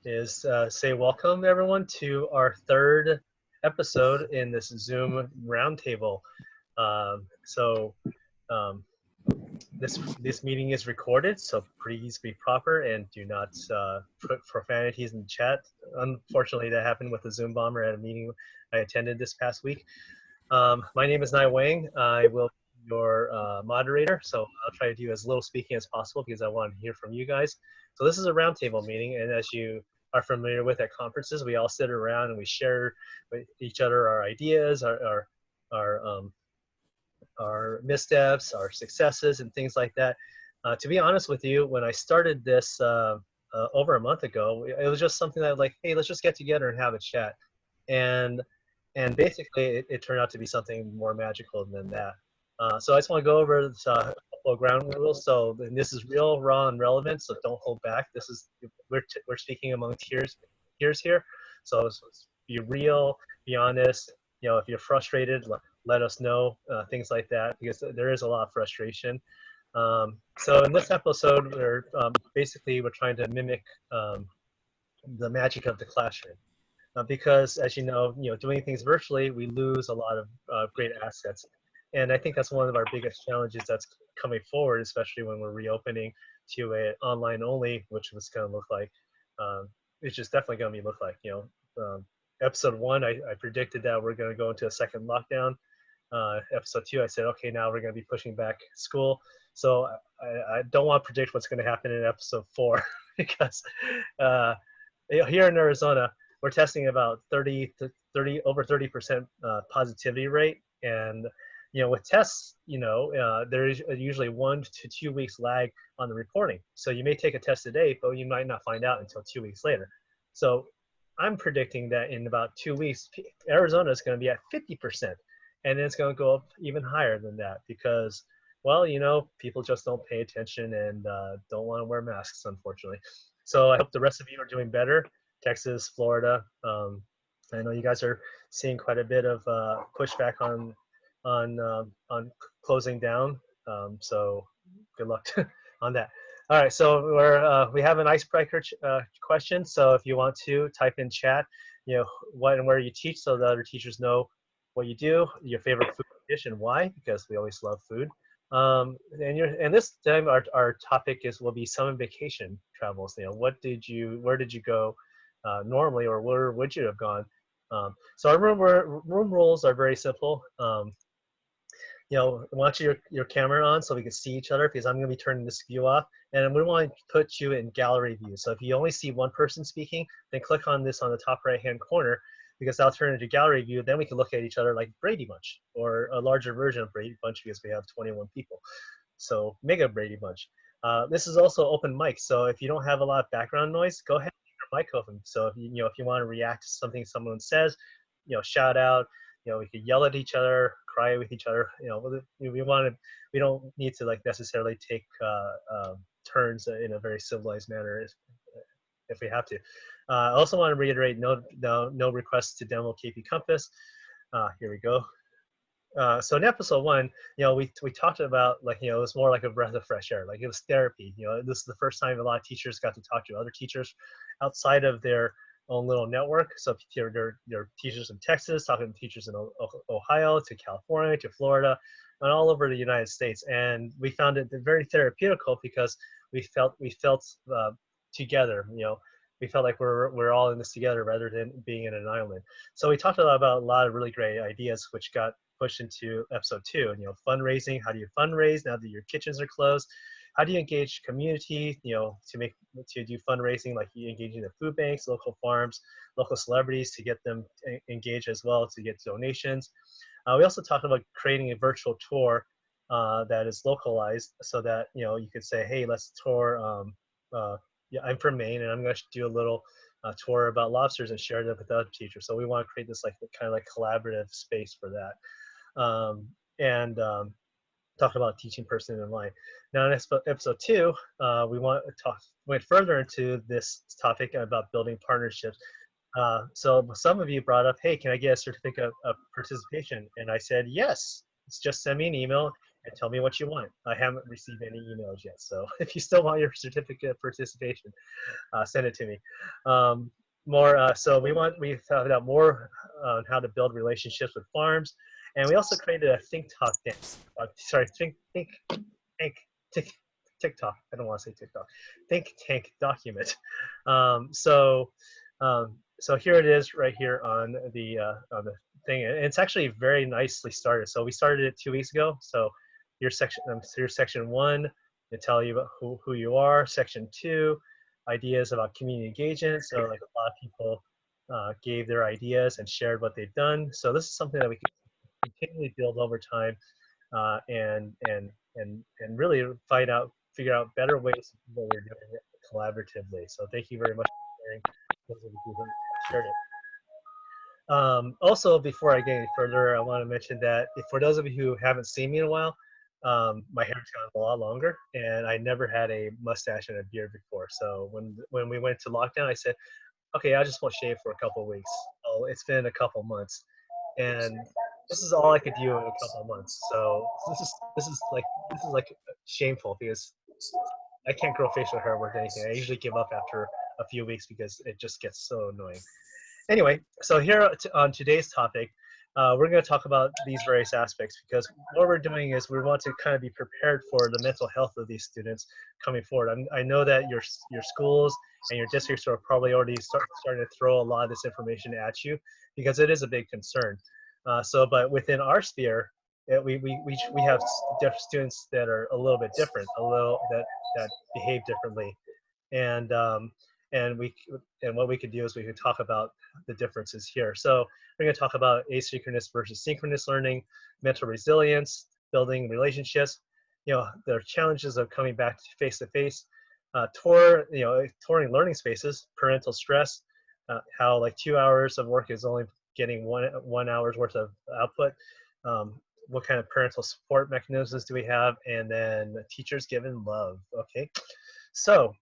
is say welcome everyone to our third episode in this Zoom roundtable. Um, so um, this meeting is recorded, so please be proper and do not put profanities in the chat. Unfortunately, that happened with the Zoom bomber at a meeting I attended this past week. My name is Nai Wang. I will be your moderator, so I'll try to do as little speaking as possible because I want to hear from you guys. So this is a roundtable meeting, and as you are familiar with at conferences, we all sit around and we share with each other our ideas, our our missteps, our successes, and things like that. To be honest with you, when I started this over a month ago, it was just something that like, hey, let's just get together and have a chat. And basically, it turned out to be something more magical than that. So I just want to go over this, a couple of ground rules. So this is real, raw, and relevant. So don't hold back. This is we're speaking among peers here. So be real, be honest. You know, if you're frustrated, let us know, things like that, because there is a lot of frustration. So in this episode, we're basically we're trying to mimic the magic of the classroom. Because as you know, doing things virtually, we lose a lot of great assets. And I think that's one of our biggest challenges that's coming forward, especially when we're reopening to a online only, which was going to look like, it's just definitely going to look like, episode 1, I predicted that we're going to go into a second lockdown. Episode 2, I said, okay, now we're going to be pushing back school. So I don't want to predict what's going to happen in episode 4 because here in Arizona, we're testing about 30 to 30 over 30% positivity rate, and with tests, there is usually 1 to 2 weeks lag on the reporting. So you may take a test today, but you might not find out until 2 weeks later. So I'm predicting that in about 2 weeks, Arizona is going to be at 50%, and it's going to go up even higher than that because, well, people just don't pay attention and don't want to wear masks, unfortunately. So I hope the rest of you are doing better. Texas, Florida. I know you guys are seeing quite a bit of pushback on closing down. So good luck on that. All right, so we have an icebreaker question. So if you want to type in chat, what and where you teach, so the other teachers know what you do, your favorite food dish and why, because we always love food. And this time our topic will be summer vacation travels. Where did you go normally, or where would you have gone? So our room rules are very simple. Want your camera on so we can see each other, because I'm going to be turning this view off, and we want to put you in gallery view. So if you only see one person speaking, then click on this on the top right hand corner, because I'll turn into gallery view. Then we can look at each other like Brady Bunch, or a larger version of Brady Bunch, because we have 21 people. So mega Brady Bunch. This is also open mic, so if you don't have a lot of background noise, go ahead and keep your mic open. So if you want to react to something someone says, shout out. We could yell at each other, cry with each other. We don't need to necessarily take turns in a very civilized manner if we have to. I also want to reiterate, no requests to download KP Compass. Here we go. So in episode 1, we talked about it was more like a breath of fresh air, like it was therapy. This is the first time a lot of teachers got to talk to other teachers outside of their own little network. So there are teachers in Texas talking to teachers in Ohio, to California, to Florida, and all over the United States. And we found it very therapeutical because we felt together. We felt like we're all in this together rather than being in an island. So we talked about a lot of really great ideas, which got pushed into episode 2. Fundraising. How do you fundraise now that your kitchens are closed? How do you engage community, to do fundraising, like you engaging the food banks, local farms, local celebrities, to get them engaged as well, to get donations. We also talked about creating a virtual tour that is localized, so that you could say, hey, let's tour. Yeah, I'm from Maine, and I'm going to do a little tour about lobsters and share them with other teachers. So we want to create this kind of collaborative space for that. Talked about teaching person in line. Now in episode 2, we went further into this topic about building partnerships. So some of you brought up, hey, can I get a certificate of participation? And I said, yes, just send me an email and tell me what you want. I haven't received any emails yet, so if you still want your certificate of participation, send it to me. So we found out more on how to build relationships with farms, and we also created a think talk think TikTok. I don't want to say TikTok. Think tank document. Um, so so here it is right here on the thing. And it's actually very nicely started. So we started it 2 weeks ago. So here's section 1. They tell you about who you are. Section 2, ideas about community engagement. So like a lot of people gave their ideas and shared what they've done. So this is something that we can continually build over time, and really figure out better ways of what we're doing it collaboratively. So thank you very much for sharing, those of you who shared it. Also, before I get any further, I want to mention that for those of you who haven't seen me in a while, my hair's gotten a lot longer, and I never had a mustache and a beard before. So when we went to lockdown, I said, okay, I just want to shave for a couple of weeks. Oh, it's been a couple of months, and this is all I could do in a couple of months. So this is like shameful because I can't grow facial hair worth anything. I usually give up after a few weeks because it just gets so annoying. Anyway, so here on today's topic, we're going to talk about these various aspects because what we're doing is we want to kind of be prepared for the mental health of these students coming forward. I know that your schools and your districts are probably already starting to throw a lot of this information at you because it is a big concern. But within our sphere, we have students that are a little bit different, that behave differently, and what we could do is we could talk about the differences here. So we're going to talk about asynchronous versus synchronous learning, mental resilience, building relationships, the challenges of coming back face to face, touring learning spaces, parental stress, how like 2 hours of work is only getting one hour's worth of output. What kind of parental support mechanisms do we have? And then teachers giving love. Okay, so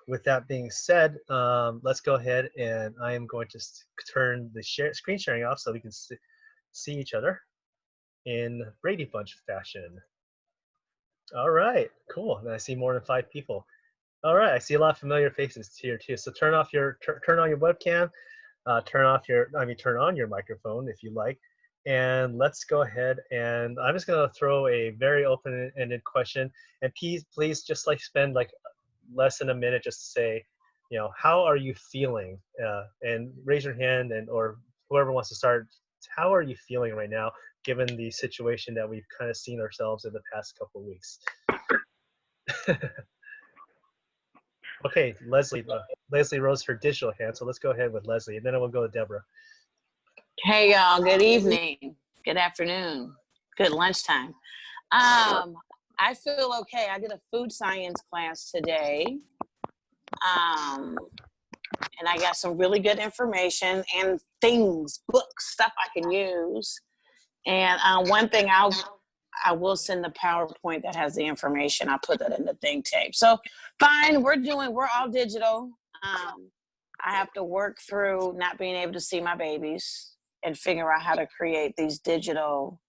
with that being said, let's go ahead and I am going to turn the screen sharing off so we can see each other in Brady Bunch fashion. All right, cool. And I see more than 5 people. All right, I see a lot of familiar faces here too. So turn on your webcam, turn on your microphone if you like, and let's go ahead. And I'm just going to throw a very open-ended question, and please just like spend like less than a minute just to say, how are you feeling? And raise your hand, or whoever wants to start. How are you feeling right now, given the situation that we've kind of seen ourselves in the past couple of weeks? Okay, Leslie rose her digital hand, so let's go ahead with Leslie, and then we'll go to Deborah. Hey, y'all. Good evening. Good afternoon. Good lunchtime. I feel okay. I did a food science class today, and I got some really good information and things, books, stuff I can use. And one thing I will send the PowerPoint that has the information. I'll put that in the think tape. So fine, we're all digital. I have to work through not being able to see my babies and figure out how to create these digital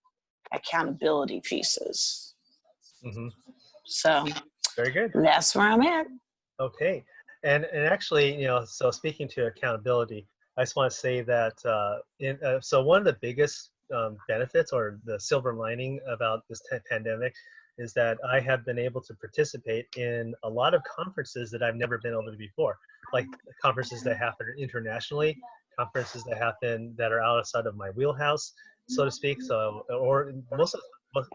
accountability pieces. Mm-hmm. So very good. That's where I'm at. Okay, and actually, so speaking to accountability, I just want to say that so one of the biggest benefits or the silver lining about this pandemic is that I have been able to participate in a lot of conferences that I've never been able to before, like conferences that happen internationally, conferences that are outside of my wheelhouse, so to speak. So, or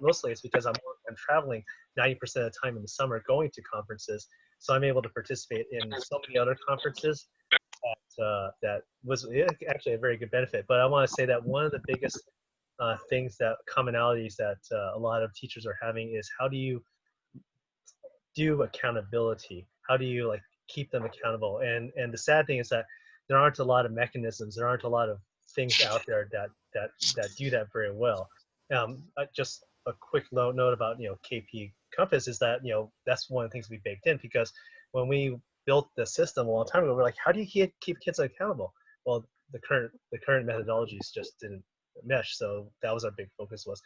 mostly it's because I'm traveling 90% of the time in the summer going to conferences. So I'm able to participate in so many other conferences that was actually a very good benefit. But I want to say that one of the biggest commonalities that a lot of teachers are having is how do you do accountability? How do you keep them accountable? And the sad thing is that there aren't a lot of mechanisms. There aren't a lot of things out there that do that very well. Just a quick note about KP Compass is that that's one of the things we baked in, because when we built the system a long time ago, we're like, how do you keep kids accountable? Well, the current methodologies just didn't mesh, so that was our big focus was.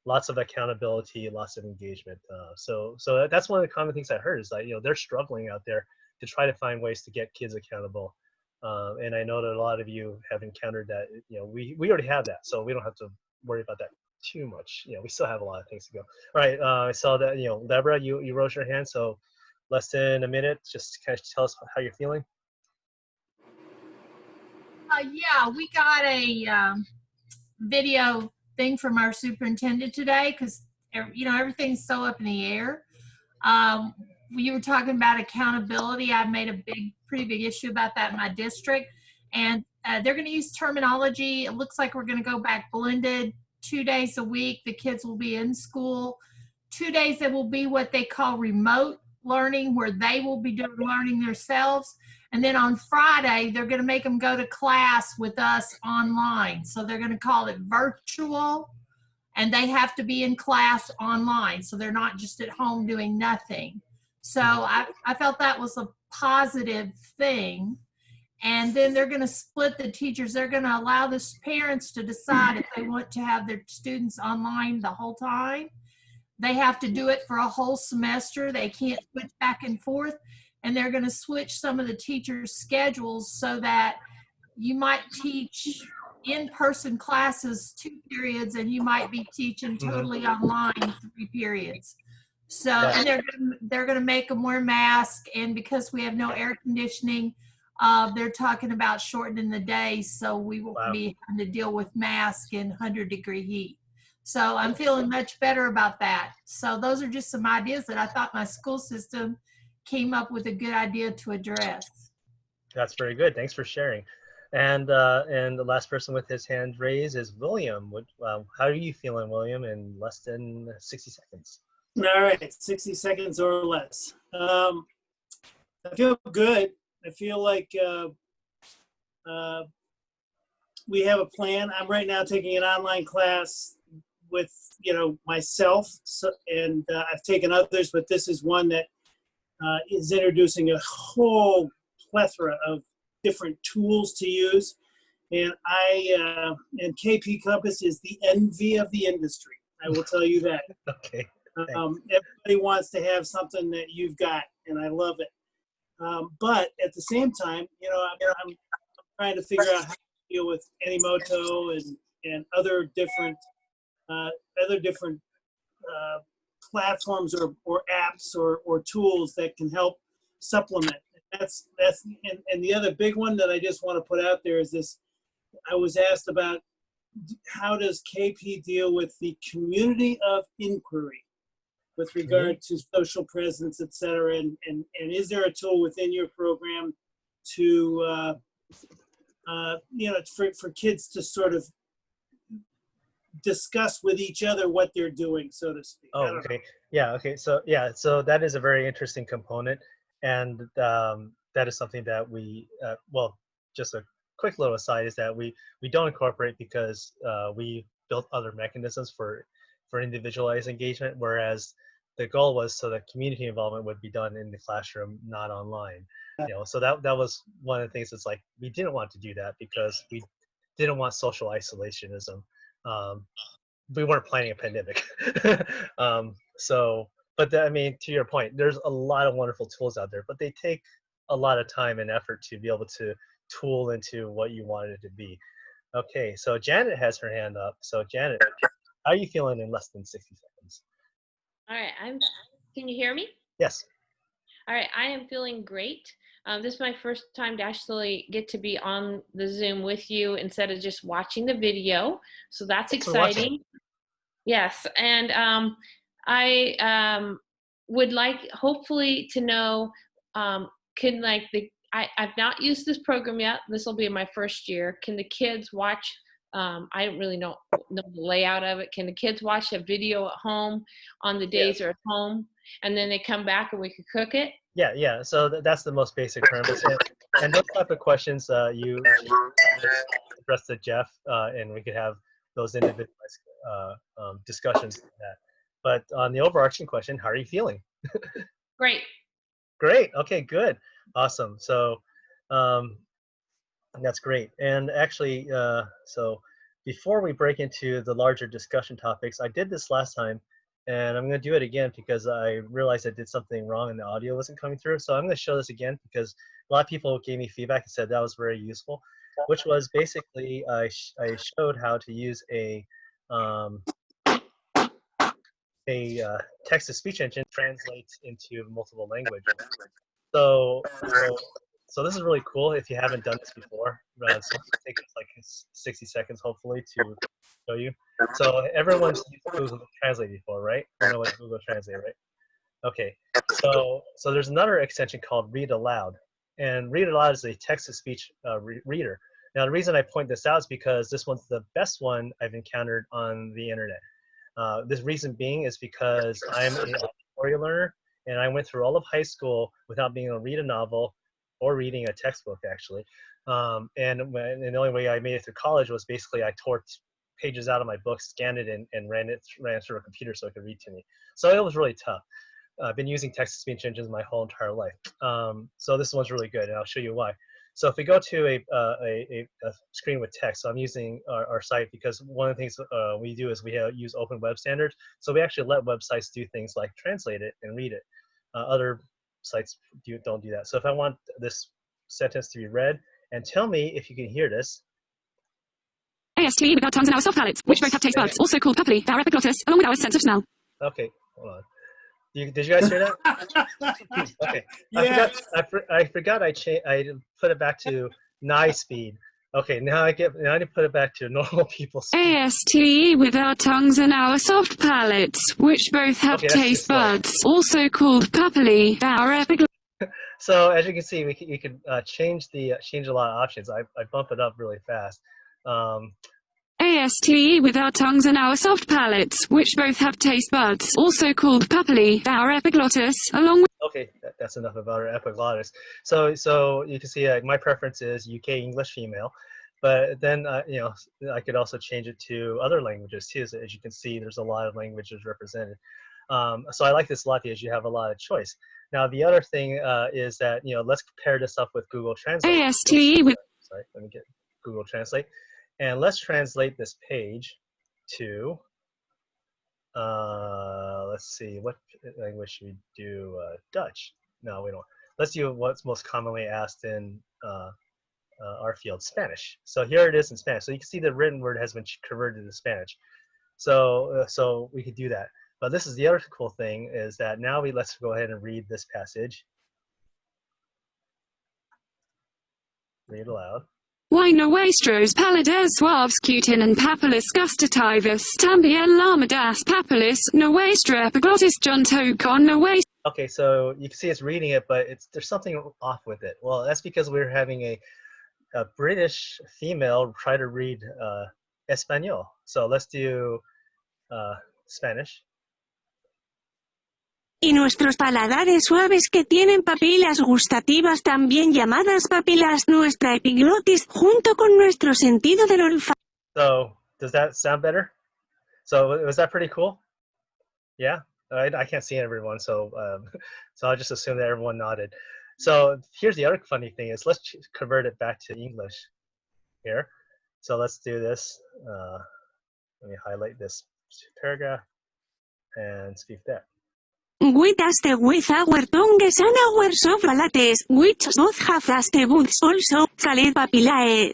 lots of accountability, lots of engagement. So that's one of the common things I heard is that, they're struggling out there to try to find ways to get kids accountable. And I know that a lot of you have encountered that. We already have that, so we don't have to worry about that too much. We still have a lot of things to go. All right, I saw that, Deborah, you rose your hand, so less than a minute, just kind of tell us how you're feeling. Yeah, we got a video thing from our superintendent today because, everything's so up in the air. You were talking about accountability. I made a pretty big issue about that in my district. And they're going to use terminology. It looks like we're going to go back blended 2 days a week. The kids will be in school. 2 days that will be what they call remote learning, where they will be doing learning themselves. And then on Friday, they're going to make them go to class with us online. So they're going to call it virtual, and they have to be in class online. So they're not just at home doing nothing. So I felt that was a positive thing. And then they're going to split the teachers. They're going to allow the parents to decide if they want to have their students online the whole time. They have to do it for a whole semester. They can't switch back and forth. And they're going to switch some of the teachers' schedules so that you might teach in-person classes 2 periods and you might be teaching totally online 3 periods. So, and they're going to make them wear masks. And because we have no air conditioning, they're talking about shortening the days so we won't be having to deal with masks in 100-degree heat. So I'm feeling much better about that. So those are just some ideas that I thought my school system came up with a good idea to address. That's very good. Thanks for sharing. And the last person with his hand raised is William. How are you feeling, William, in less than 60 seconds? All right, 60 seconds or less. I feel good. I feel like we have a plan. I'm right now taking an online class with myself, and I've taken others, but this is one that is introducing a whole plethora of different tools to use. And and KP Compass is the envy of the industry. I will tell you that. Okay. Everybody wants to have something that you've got, and I love it. But at the same time, I'm trying to figure out how to deal with Animoto and other different platforms or apps or tools that can help supplement. And the other big one that I just want to put out there is this. I was asked about how does KP deal with the community of inquiry with regard to social presence, et cetera, and is there a tool within your program to for kids to sort of discuss with each other what they're doing, so to speak. Oh, okay. Yeah. Okay. So that is a very interesting component, and that is something that we just a quick little aside is that we don't incorporate because we built other mechanisms for individualized engagement, whereas the goal was so that community involvement would be done in the classroom, not online. So that was one of the things. It's like we didn't want to do that because we didn't want social isolationism. We weren't planning a pandemic. To your point, there's a lot of wonderful tools out there, but they take a lot of time and effort to be able to tool into what you wanted it to be. Okay, so Janet has her hand up. So Janet, how are you feeling in less than 60 seconds? All right, can you hear me? Yes. All right, I am feeling great. This is my first time to actually get to be on the Zoom with you instead of just watching the video. So that's exciting. Yes, and I would like hopefully to know, I've not used this program yet. This will be my first year. Can the kids watch? I don't really know the layout of it. Can the kids watch a video at home on the days they're at home, and then they come back and we could cook it? Yeah. So that's the most basic premise. And those type of questions you address to Jeff, and we could have those individualized discussions on that. But on the overarching question, how are you feeling? Great. Great. Okay, good. Awesome. So that's great. And actually, so before we break into the larger discussion topics, I did this last time, and I'm going to do it again because I realized I did something wrong and the audio wasn't coming through. So I'm going to show this again because a lot of people gave me feedback and said that was very useful, which was basically I showed how to use a text-to-speech engine translates into multiple languages. So this is really cool if you haven't done this before. So it's take us like 60 seconds, hopefully, to show you. So everyone's used Google Translate before, right? You know what Google Translate, right? Okay. So there's another extension called Read Aloud, and Read Aloud is a text-to-speech reader. Now the reason I point this out is because this one's the best one I've encountered on the internet. This reason being is because I'm an auditory learner, and I went through all of high school without being able to read a novel or reading a textbook, actually. And the only way I made it through college was basically I tore pages out of my book, scanned it, and ran it through a computer so it could read to me. So it was really tough. I've been using text-to-speech engines my whole entire life. So this one's really good, and I'll show you why. So if we go to a screen with text, so I'm using our site because one of the things we do is we use open web standards. So we actually let websites do things like translate it and read it. Other sites don't do that. So if I want this sentence to be read, and tell me if you can hear this. ASTE with our tongues and our soft palates, which both have taste buds, also called pupilly, our epiglottis, along with our sense of smell. Okay, hold on. Did you guys hear that? Okay. Yeah. I forgot I put it back to Nai speed. Okay, now I need to put it back to normal people speed. ASTE with our tongues and our soft palates, which both have taste buds, also called pupilly, our epiglottis. So as you can see, you can change a lot of options. I bump it up really fast. ASTE with our tongues and our soft palates, which both have taste buds, also called pupilly, our epiglottis, along with. Okay, that's enough about our epiglottis. So you can see my preference is UK English female, but then you know, I could also change it to other languages too. So as you can see, there's a lot of languages represented. So I like this a lot because you have a lot of choice. Now the other thing is that, you know, let's pair this up with Google Translate. ASTE with. Sorry, let me get Google Translate. And let's translate this page to, let's see, what language should we do? Dutch. No, we don't. Let's do what's most commonly asked in our field, Spanish. So here it is in Spanish. So you can see the written word has been converted to Spanish. So we could do that. But this is the other cool thing is that now let's go ahead and read this passage. Read aloud. Why nuestros palades suaves cutin and papillus gustativus, también lamadas papillus, nuestra epiglottis junto con nuestra. Okay, so you can see it's reading it, but there's something off with it. Well, that's because we're having a British female try to read Espanol. So let's do Spanish. Y nuestros paladares suaves que tienen papilas gustativas también llamadas papilas nuestra epiglotis junto con nuestro sentido del olfato. So does that sound better? So was that pretty cool? Yeah, I can't see everyone, so so I'll just assume that everyone nodded. So here's the other funny thing is let's convert it back to English here. So let's do this. Let me highlight this paragraph and speak that. With us the with our tongues and our soft palates, which both have taste buds also, called papillae.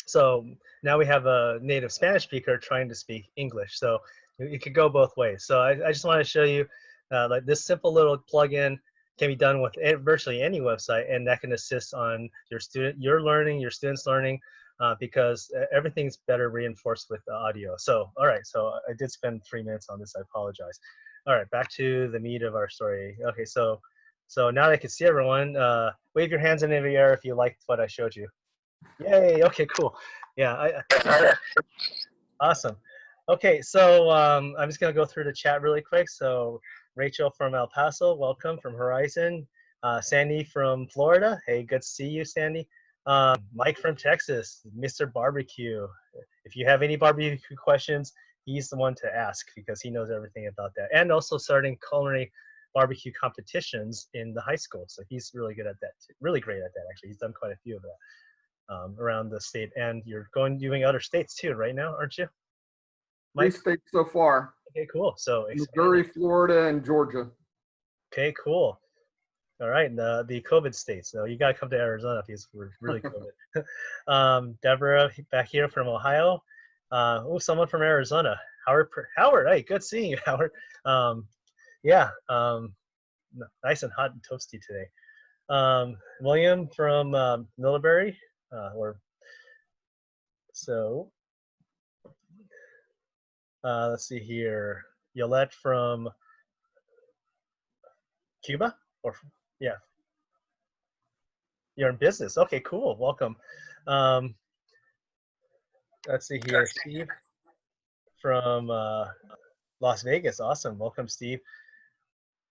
So now we have a native Spanish speaker trying to speak English. So it could go both ways. So I just want to show you like this simple little plugin can be done with virtually any website, and that can assist on your students' learning, because everything's better reinforced with the audio. So all right, so I did spend 3 minutes on this. I apologize. All right, back to the meat of our story. Okay, so now that I can see everyone, wave your hands in the air if you liked what I showed you. Yay! Okay, cool. Yeah, awesome. Okay, so I'm just gonna go through the chat really quick. So Rachel from El Paso, welcome from Horizon. Sandy from Florida, hey, good to see you, Sandy. Mike from Texas, Mr. Barbecue. If you have any barbecue questions, he's the one to ask because he knows everything about that. And also starting culinary barbecue competitions in the high school. So he's really good at that, really great at that actually. He's done quite a few of that. around the state, and you're doing other states too right now, aren't you? 3 states so far. Okay, cool. So Missouri, Florida, and Georgia. Okay, cool. All right, the COVID states. So you got to come to Arizona because we're really COVID. Deborah back here from Ohio. Oh, someone from Arizona. Howard, hey, good seeing you, Howard. Yeah, nice and hot and toasty today. William from Middlebury. Let's see here. Yolette from Cuba, yeah. You're in business. Okay, cool. Welcome. Let's see here. Steve from Las Vegas. Awesome. Welcome, Steve.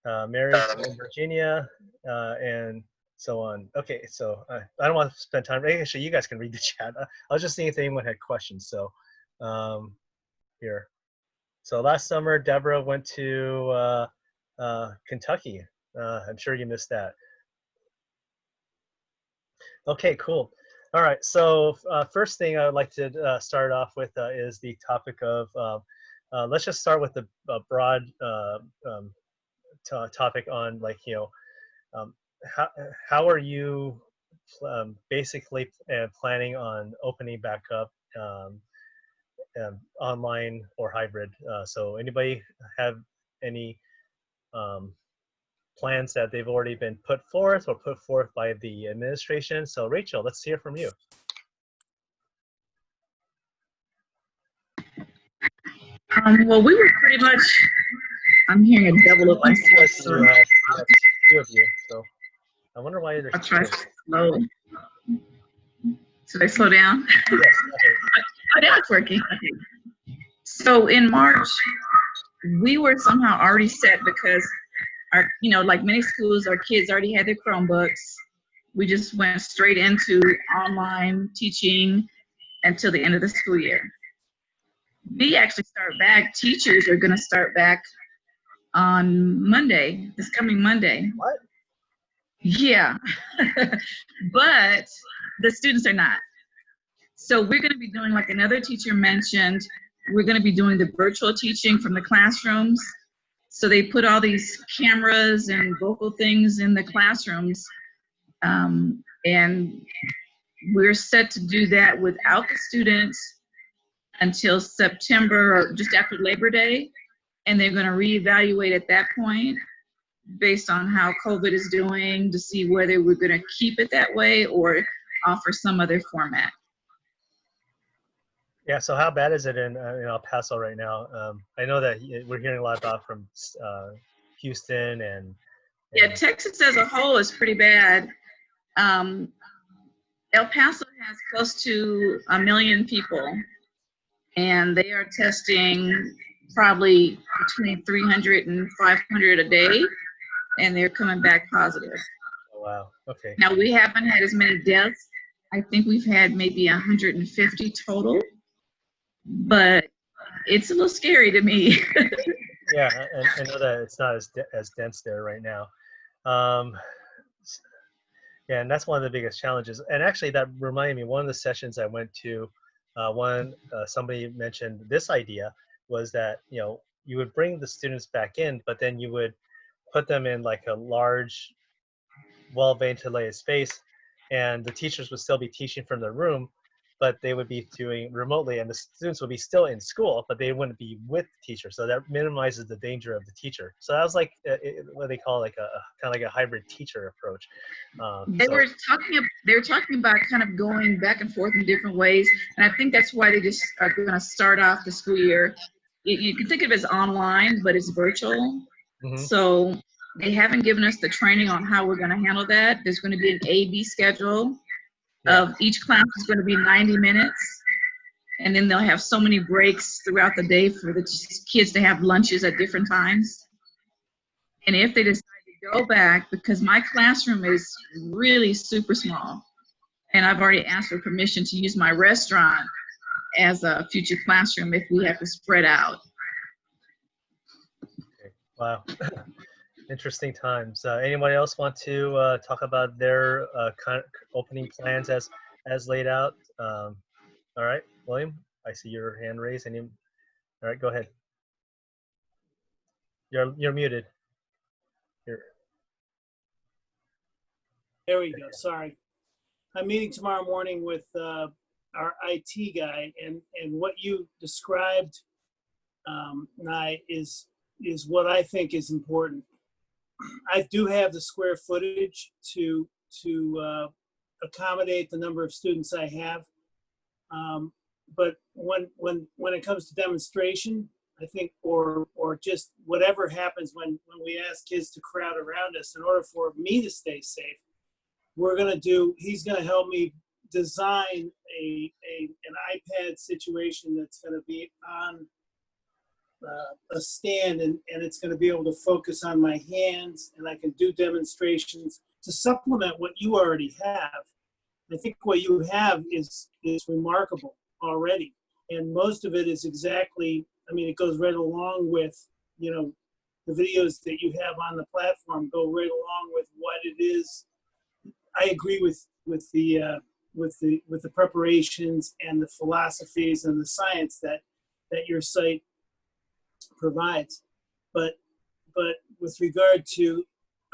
Mary from Virginia, and so on. Okay, so I don't want to spend time. Actually, you guys can read the chat. I was just seeing if anyone had questions. So here. So last summer, Deborah went to Kentucky. I'm sure you missed that. Okay, cool. All right, so first thing I would like to start off with is the topic of, let's just start with the broad topic on, like, how are you basically planning on opening back up online or hybrid? So anybody have any plans that they've already been put forth or put forth by the administration? So Rachel, let's hear from you. Well, we were pretty much, I'm hearing a double of myself. So You have two of you, so I wonder why there's I'll try two. to slow. Should I slow down? Yes, Oh, now it's working. Okay. So in March, we were somehow already set because our, like many schools, our kids already had their Chromebooks. We just went straight into online teaching until the end of the school year. We actually start back, teachers are going to start back on Monday, this coming Monday. What? Yeah, but the students are not. So we're going to be doing, like another teacher mentioned, we're going to be doing the virtual teaching from the classrooms. So they put all these cameras and vocal things in the classrooms, and we're set to do that without the students until September or just after Labor Day, and they're going to reevaluate at that point based on how COVID is doing to see whether we're going to keep it that way or offer some other format. Yeah, so how bad is it in El Paso right now? I know that we're hearing a lot about from Houston and yeah, Texas as a whole is pretty bad. El Paso has close to 1 million people, and they are testing probably between 300 and 500 a day, and they're coming back positive. Oh, wow. Okay. Now, we haven't had as many deaths. I think we've had maybe 150 total, but it's a little scary to me. Yeah, I know that it's not as dense there right now. Yeah, and that's one of the biggest challenges. And actually, that reminded me, one of the sessions I went to, somebody mentioned this idea was that, you would bring the students back in, but then you would put them in like a large, well-ventilated space, and the teachers would still be teaching from their room, but they would be doing remotely, and the students would be still in school, but they wouldn't be with the teacher. So that minimizes the danger of the teacher. So that was like what they call like kind of like a hybrid teacher approach. They were talking about kind of going back and forth in different ways, and I think that's why they just are going to start off the school year. You can think of it as online, but it's virtual. Mm-hmm. So they haven't given us the training on how we're going to handle that. There's going to be an A-B schedule. Of each class is going to be 90 minutes, and then they'll have so many breaks throughout the day for the kids to have lunches at different times. And if they decide to go back, because my classroom is really super small, and I've already asked for permission to use my restaurant as a future classroom if we have to spread out. Okay. Wow. Interesting times. Anyone else want to talk about their kind of opening plans as as laid out. All right, William, I see your hand raised. All right, go ahead. You're muted. There we go. Sorry. I'm meeting tomorrow morning with our IT guy, and what you described, Nai, is what I think is important. I do have the square footage to accommodate the number of students I have, but when it comes to demonstration, I think, or just whatever happens when we ask kids to crowd around us, in order for me to stay safe, he's gonna help me design an iPad situation that's gonna be on a stand, and it's gonna be able to focus on my hands, and I can do demonstrations to supplement what you already have. I think what you have is remarkable already. And most of it is exactly, I mean, it goes right along with, you know, the videos that you have on the platform go right along with what it is. I agree with the preparations and the philosophies and the science that your site provides. But with regard to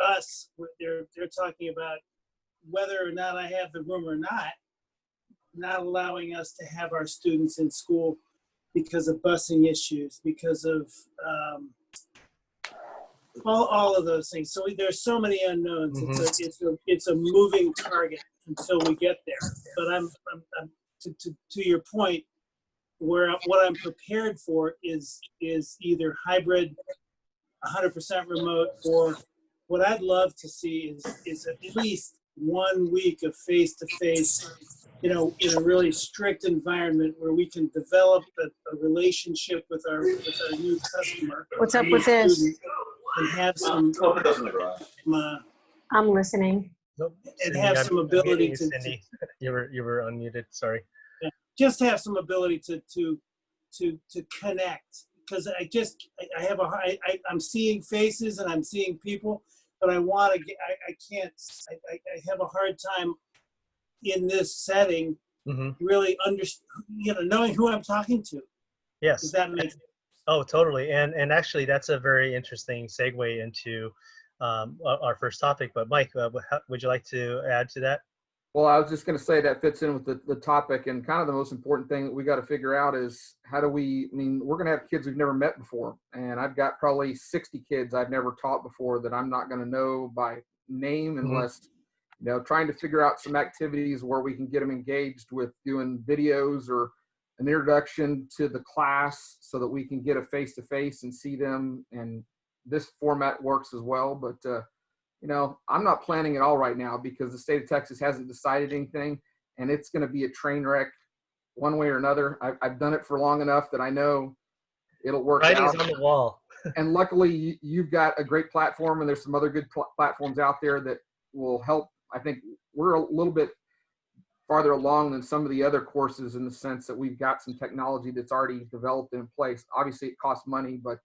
us, they're talking about whether or not I have the room or not allowing us to have our students in school because of busing issues, because of all of those things. So there's so many unknowns. Mm-hmm. It's a moving target until we get there. But I'm to your point, what I'm prepared for is either hybrid, 100% remote, or what I'd love to see is at least 1 week of face-to-face, you know, in a really strict environment where we can develop a relationship with our new customer. What's up with this? And have some. I'm listening. Nope. And Cindy, have some ability to. Cindy, you were unmuted. Sorry. Yeah, just have some ability to connect, because I'm seeing faces and I'm seeing people, but I have a hard time in this setting really knowing who I'm talking to. Yes. Does that make sense? Oh, totally. And actually, that's a very interesting segue into our first topic. But Mike, would you like to add to that? Well, I was just going to say that fits in with the topic, and kind of the most important thing that we got to figure out is we're going to have kids we've never met before. And I've got probably 60 kids I've never taught before that I'm not going to know by name unless, trying to figure out some activities where we can get them engaged with doing videos or an introduction to the class so that we can get a face-to-face and see them. And this format works as well, but I'm not planning it all right now because the state of Texas hasn't decided anything, and it's going to be a train wreck one way or another. I've done it for long enough that I know it'll work out. Writing's on the wall. And luckily, you've got a great platform, and there's some other good platforms out there that will help. I think we're a little bit farther along than some of the other courses in the sense that we've got some technology that's already developed in place. Obviously, it costs money, but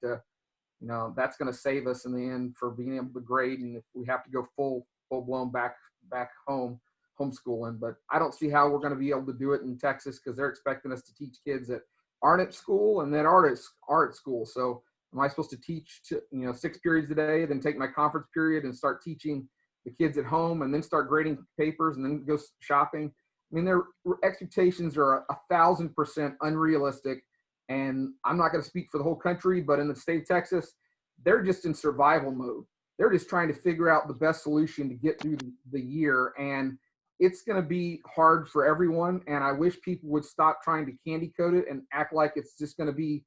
that's going to save us in the end for being able to grade. And if we have to go full blown back homeschooling, but I don't see how we're going to be able to do it in Texas because they're expecting us to teach kids that aren't at school and that are at school. So am I supposed to teach 6 periods a day, then take my conference period and start teaching the kids at home and then start grading papers and then go shopping? I mean, their expectations are 1,000% unrealistic. And I'm not going to speak for the whole country, but in the state of Texas, they're just in survival mode. They're just trying to figure out the best solution to get through the year. And it's going to be hard for everyone. And I wish people would stop trying to candy coat it and act like it's just going to be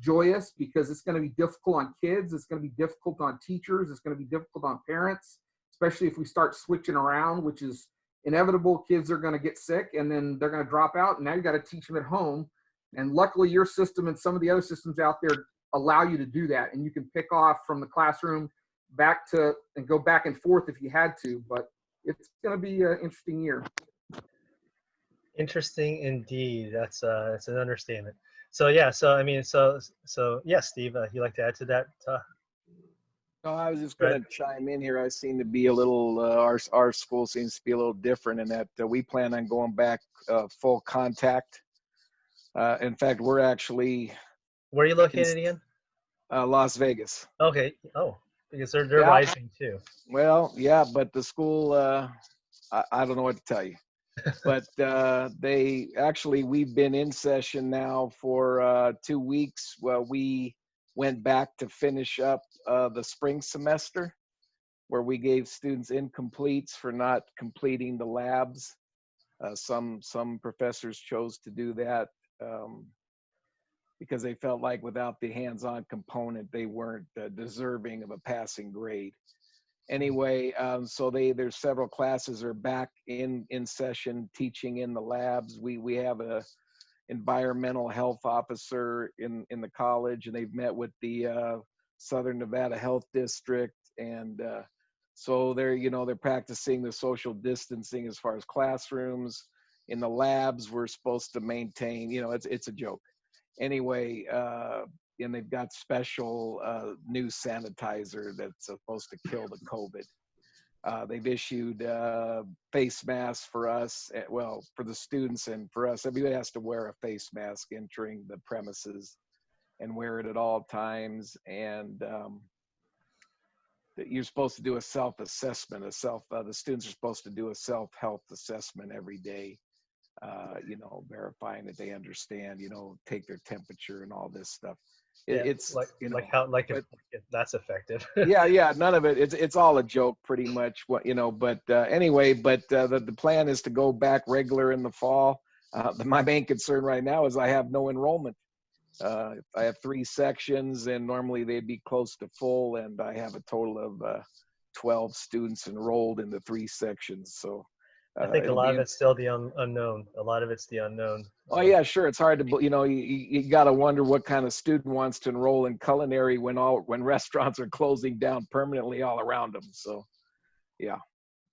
joyous, because it's going to be difficult on kids. It's going to be difficult on teachers. It's going to be difficult on parents, especially if we start switching around, which is inevitable. Kids are going to get sick and then they're going to drop out. And now you got to teach them at home. And luckily your system and some of the other systems out there allow you to do that. And you can pick off from the classroom and go back and forth if you had to, but it's going to be an interesting year. Interesting indeed. That's an understatement. So yeah, so yes, Steve, you'd like to add to that? No, I was just going to chime in here. I seem to be a little, our school seems to be a little different in that we plan on going back full contact. In fact, we're actually. Where are you located again? Las Vegas. Okay. Oh, because they're Yeah. rising too. Well, yeah, but the school, I don't know what to tell you. But we've been in session now for 2 weeks. Well, we went back to finish up the spring semester, where we gave students incompletes for not completing the labs. Some professors chose to do that because they felt like without the hands-on component, they weren't deserving of a passing grade. Anyway, so there's several classes are back in session teaching in the labs. We have a environmental health officer in the college, and they've met with the Southern Nevada Health District, and so they're practicing the social distancing as far as classrooms. In the labs, we're supposed to maintain, it's a joke. Anyway, and they've got special new sanitizer that's supposed to kill the COVID. They've issued face masks for us, well, for the students and for us. Everybody has to wear a face mask entering the premises and wear it at all times. And you're supposed to do a self-assessment. The students are supposed to do a self-health assessment every day. Verifying that they understand, take their temperature and all this stuff. It's like, if that's effective. yeah, none of it. It's all a joke, pretty much. But anyway, the plan is to go back regular in the fall. My main concern right now is I have no enrollment. I have 3 sections, and normally they'd be close to full, and I have a total of 12 students enrolled in the 3 sections. So. I think a lot of it's still the unknown. A lot of it's the unknown. Oh yeah, sure. It's hard to, you got to wonder what kind of student wants to enroll in culinary when restaurants are closing down permanently all around them. So, yeah.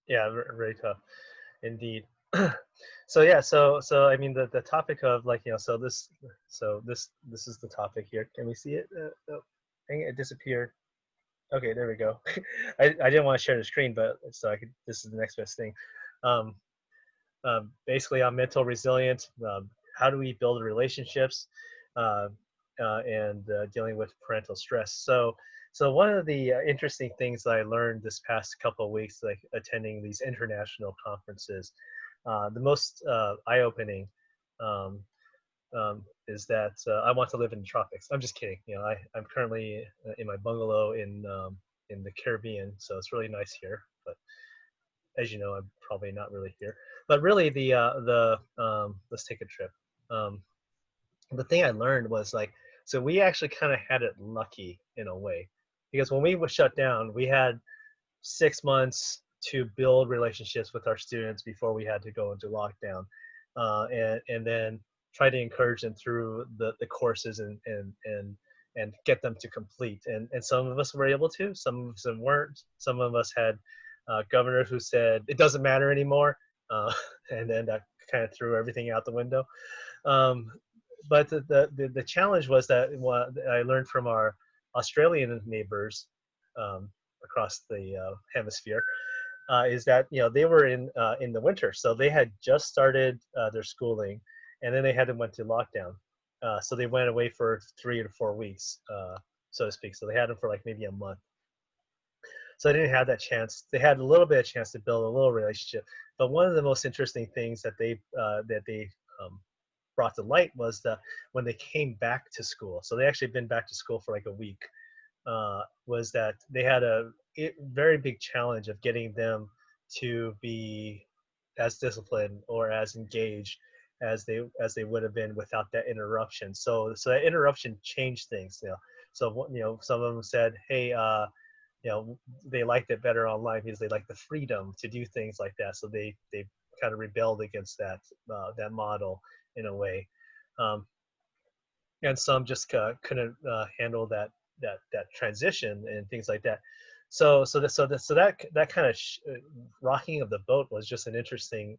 Yeah, very tough, indeed. So yeah, so I mean the topic of this is the topic here. Can we see it? Oh, dang it disappeared. Okay, there we go. I didn't want to share the screen, but so I could. This is the next best thing. Basically on mental resilience, how do we build relationships, and dealing with parental stress. So one of the interesting things that I learned this past couple of weeks, like attending these international conferences, the most eye-opening is that I want to live in the tropics. I'm just kidding. I'm currently in my bungalow in the Caribbean, so it's really nice here, but as you know, I'm probably not really here. But really, let's take a trip. The thing I learned was so we actually kind of had it lucky in a way, because when we were shut down, we had 6 months to build relationships with our students before we had to go into lockdown, and then try to encourage them through the courses and get them to complete. And some of us were able to, some of us weren't. Some of us had governor who said it doesn't matter anymore, and then that kind of threw everything out the window. But the challenge was that what I learned from our Australian neighbors across the hemisphere is that they were in the winter, so they had just started their schooling, and then they went to lockdown. So they went away for 3 to 4 weeks, so to speak. So they had them for maybe a month. So I didn't have that chance. They had a little bit of chance to build a little relationship. But one of the most interesting things that they brought to light was that when they came back to school, so they actually been back to school for a week, was that they had a very big challenge of getting them to be as disciplined or as engaged as they would have been without that interruption. So that interruption changed things. So some of them said, hey, they liked it better online because they liked the freedom to do things like that. So they kind of rebelled against that model in a way, and some just couldn't handle that transition and things like that. So that kind of rocking of the boat was just an interesting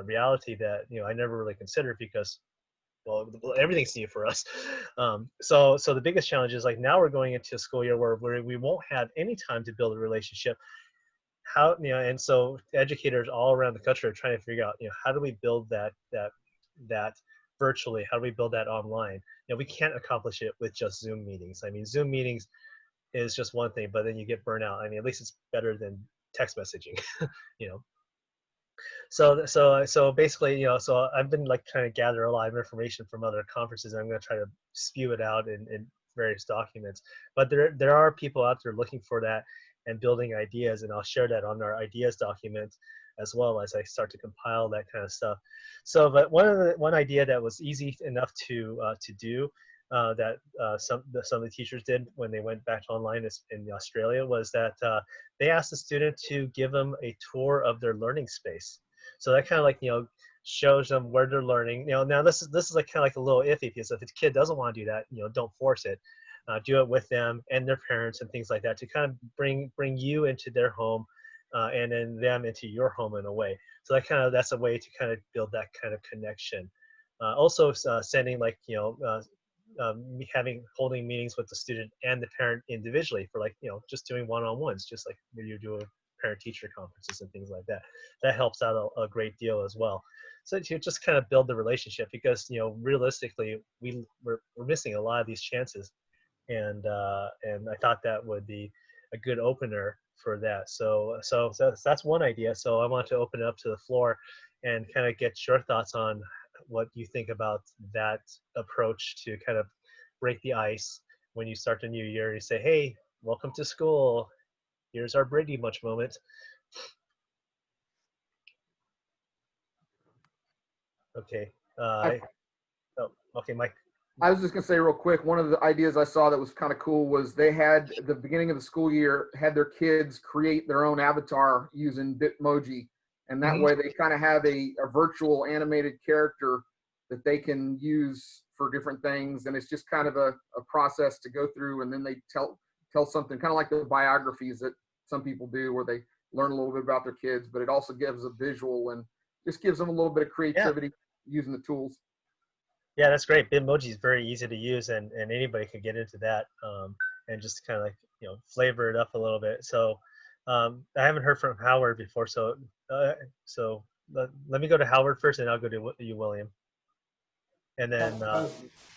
reality that I never really considered, because well, everything's new for us. So the biggest challenge is like now we're going into a school year where we won't have any time to build a relationship. How, you know, and so educators all around the country are trying to figure out, you know, how do we build that virtually? How do we build that online? You know, we can't accomplish it with just Zoom meetings. I mean, Zoom meetings is just one thing, but then you get burnout. I mean, at least it's better than text messaging, you know. So basically, you know, so I've been like trying to gather a lot of information from other conferences, and I'm going to try to spew it out in various documents. But there are people out there looking for that and building ideas, and I'll share that on our ideas document as well as I start to compile that kind of stuff. So, but one idea that was easy enough to do that some of the teachers did when they went back to online in Australia was that they asked the student to give them a tour of their learning space. So that kind of like, you know, shows them where they're learning. You know, now this is like kind of like a little iffy, because if a kid doesn't want to do that, you know, don't force it. Do it with them and their parents and things like that to kind of bring you into their home and then them into your home in a way. So that's a way to kind of build that kind of connection. Also sending like, you know, holding meetings with the student and the parent individually for like, you know, just doing one-on-ones, just like when you do parent-teacher conferences and things like that. That helps out a great deal as well. So to just kind of build the relationship, because, you know, realistically, we're missing a lot of these chances, and I thought that would be a good opener for that. So that's one idea. So I want to open it up to the floor and kind of get your thoughts on what you think about that approach to kind of break the ice when you start the new year. You say, hey, welcome to school. Here's our Brady Bunch moment. Okay. Okay, Mike. I was just gonna say real quick, one of the ideas I saw that was kind of cool was they had the beginning of the school year had their kids create their own avatar using Bitmoji, and that way they kind of have a virtual animated character that they can use for different things, and it's just kind of a process to go through, and then they tell something kind of like the biographies that some people do where they learn a little bit about their kids, but it also gives a visual and just gives them a little bit of creativity using the tools. Yeah, that's great. Bitmoji is very easy to use, and anybody could get into that and just kind of like, you know, flavor it up a little bit. So I haven't heard from Howard before, so let me go to Howard first, and I'll go to you, William. And then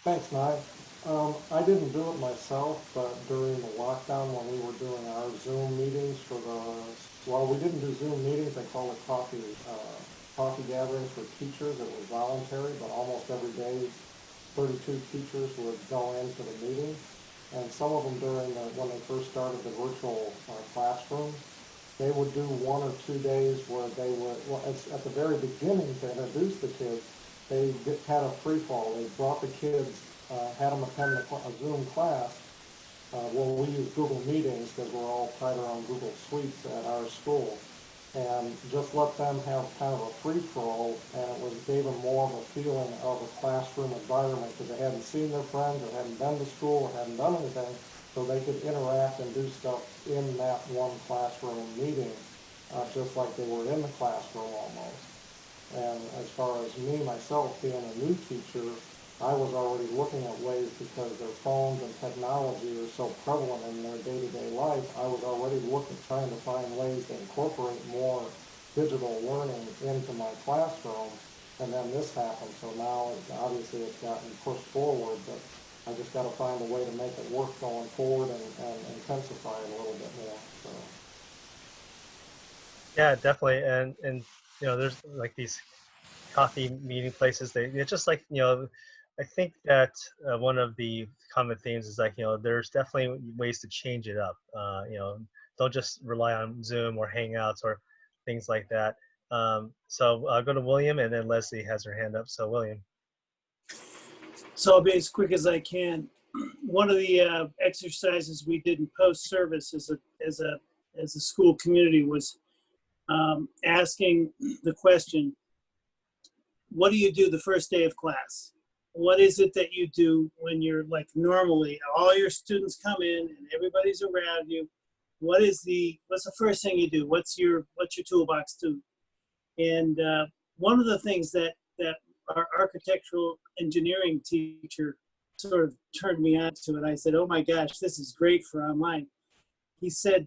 thanks, Nai. I didn't do it myself, but during the lockdown when we were doing our Zoom meetings we didn't do Zoom meetings, they call it coffee gatherings for teachers. It was voluntary, but almost every day 32 teachers would go into the meeting. And some of them when they first started the virtual classroom, they would do 1 or 2 days where they would, at the very beginning to introduce the kids, they had a free fall. They brought the kids, had them attend a Zoom class. We use Google Meetings because we're all tied around Google Suites at our school. And just let them have kind of a free-for-all, and gave them more of a feeling of a classroom environment because they hadn't seen their friends, or hadn't been to school, or hadn't done anything, so they could interact and do stuff in that one classroom meeting, just like they were in the classroom almost. And as far as myself being a new teacher, I was already looking at ways, because their phones and technology are so prevalent in their day-to-day life, I was already trying to find ways to incorporate more digital learning into my classroom, and then this happened. So now, obviously, it's gotten pushed forward, but I just got to find a way to make it work going forward and intensify it a little bit more. So. yeah, definitely, and you know, there's like these coffee meeting places. It's just like, you know, I think that one of the common themes is like, you know, there's definitely ways to change it up. You know, don't just rely on Zoom or Hangouts or things like that. So I'll go to William, and then Leslie has her hand up. So William. So I'll be as quick as I can. One of the exercises we did in post-service as a school community was asking the question, what do you do the first day of class? What is it that you do when you're like normally all your students come in and everybody's around you? What's the first thing you do? What's your toolbox do? And one of the things that our architectural engineering teacher sort of turned me on to it. I said, oh my gosh, this is great for online. He said,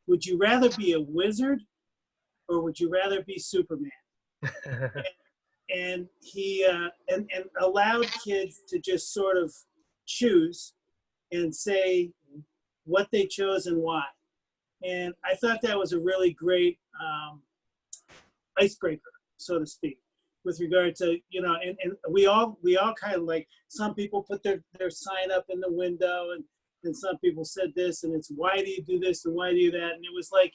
would you rather be a wizard or would you rather be Superman? And he and allowed kids to just sort of choose and say what they chose and why. And I thought that was a really great icebreaker, so to speak, with regard to, you know, and we all kind of like, some people put their sign up in the window, and some people said this, and it's why do you do this and why do you do that? And it was like,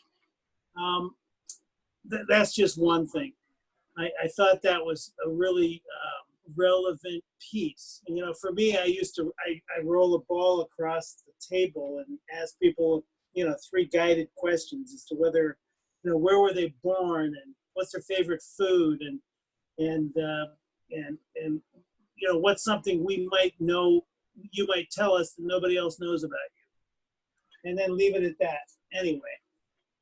that's just one thing. I thought that was a really relevant piece. And, you know, for me, I roll a ball across the table and ask people, you know, 3 guided questions as to whether, you know, where were they born and what's their favorite food, and you know, what's something we might know, you might tell us that nobody else knows about you, and then leave it at that. Anyway,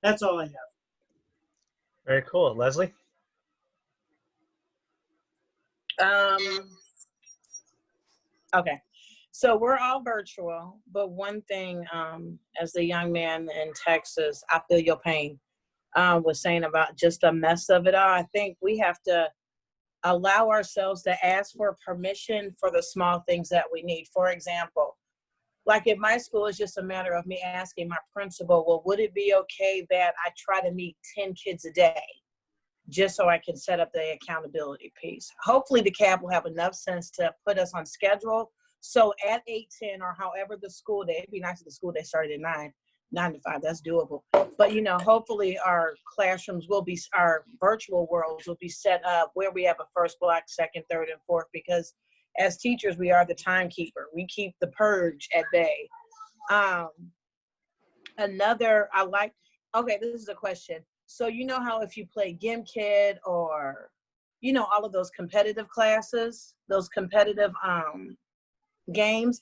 that's all I have. Very cool. Leslie? Okay, so we're all virtual, but one thing, as the young man in Texas, I feel your pain, was saying about just the mess of it all. I think we have to allow ourselves to ask for permission for the small things that we need. For example, like at my school, it's just a matter of me asking my principal, well, would it be okay that I try to meet 10 kids a day, just so I can set up the accountability piece? Hopefully the CAB will have enough sense to put us on schedule. So at 8:10 or however the school day, it'd be nice if the school day started at 9 to 5, that's doable. But, you know, hopefully our classrooms will be, our virtual worlds will be set up where we have a first block, second, third, and fourth, because as teachers, we are the timekeeper. We keep the purge at bay. Another, okay, this is a question. So you know how if you play GimKid or, you know, all of those competitive classes, those competitive games.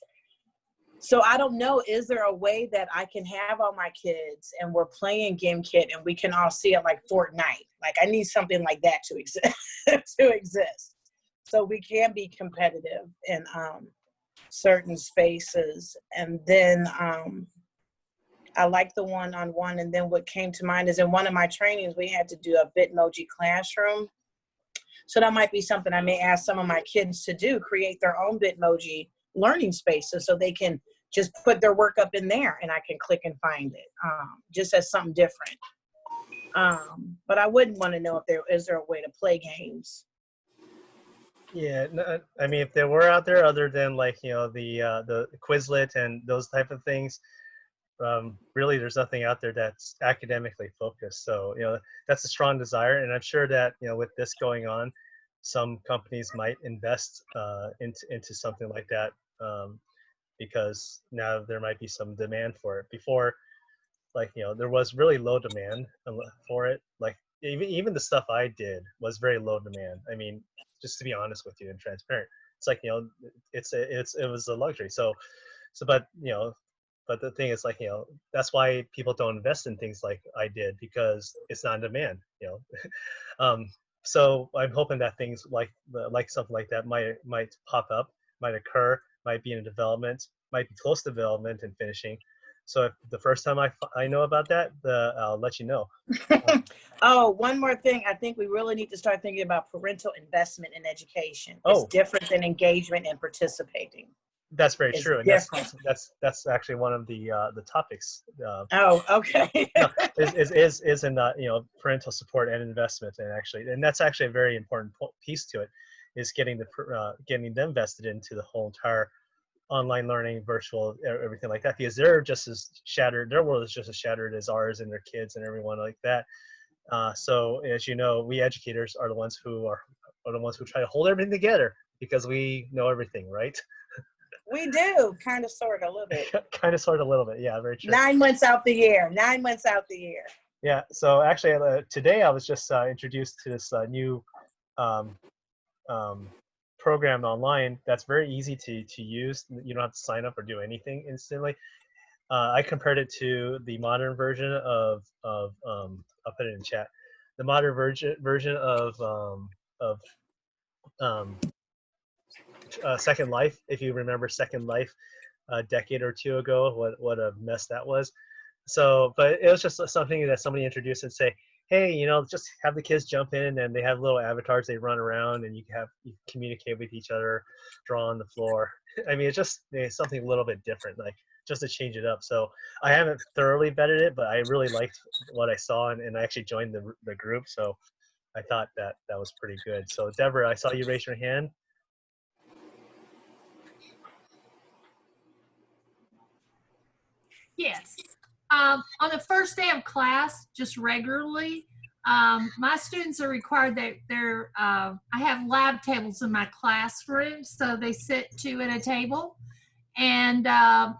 So I don't know, is there a way that I can have all my kids and we're playing GimKid and we can all see it like Fortnite? Like I need something like that to exist. So we can be competitive in certain spaces. And then I like the one-on-one. And then what came to mind is in one of my trainings, we had to do a Bitmoji classroom. So that might be something I may ask some of my kids to do, create their own Bitmoji learning spaces so they can just put their work up in there and I can click and find it, just as something different. But I wouldn't want to know if is there a way to play games. Yeah, no, I mean, if there were out there other than like, you know, the Quizlet and those type of things, really there's nothing out there that's academically focused. So, you know, that's a strong desire. And I'm sure that, you know, with this going on, some companies might invest into something like that, because now there might be some demand for it. Before, like, you know, there was really low demand for it. Like even the stuff I did was very low demand. I mean, just to be honest with you and transparent, it's like, you know, it was a luxury. So, but, you know, but the thing is, like, you know, that's why people don't invest in things like I did, because it's not in demand, you know. So I'm hoping that things like something like that might pop up, might occur, might be in development, might be close to development and finishing. So if the first time I know about that, I'll let you know. Oh, one more thing. I think we really need to start thinking about parental investment in education. It's different than engagement and participating. That's very true, and that's actually one of the topics. Oh, okay. is in you know, parental support and investment, and that's actually a very important piece to it, is getting them vested into the whole entire online learning, virtual, everything like that, because they're just as shattered. Their world is just as shattered as ours and their kids and everyone like that. So as you know, we educators are the ones who try to hold everything together because we know everything, right? We do, kind of, sort of, a little bit. Kind of, sort of, a little bit, yeah, very true. 9 months out the year, 9 months out the year. Yeah, so actually today I was just introduced to this new program online that's very easy to use. You don't have to sign up or do anything instantly. I compared it to the modern version of I'll put it in chat. The modern version of Second Life, if you remember Second Life a decade or two ago, what a mess that was. So, but it was just something that somebody introduced and say, hey, you know, just have the kids jump in, and they have little avatars, they run around, and you communicate with each other, draw on the floor. I mean, it's something a little bit different, like just to change it up. So I haven't thoroughly vetted it, but I really liked what I saw, and I actually joined the group. So I thought that was pretty good. So Deborah, I saw you raise your hand. Yes. On the first day of class, just regularly, my students are required that I have lab tables in my classroom, so they sit two at a table, and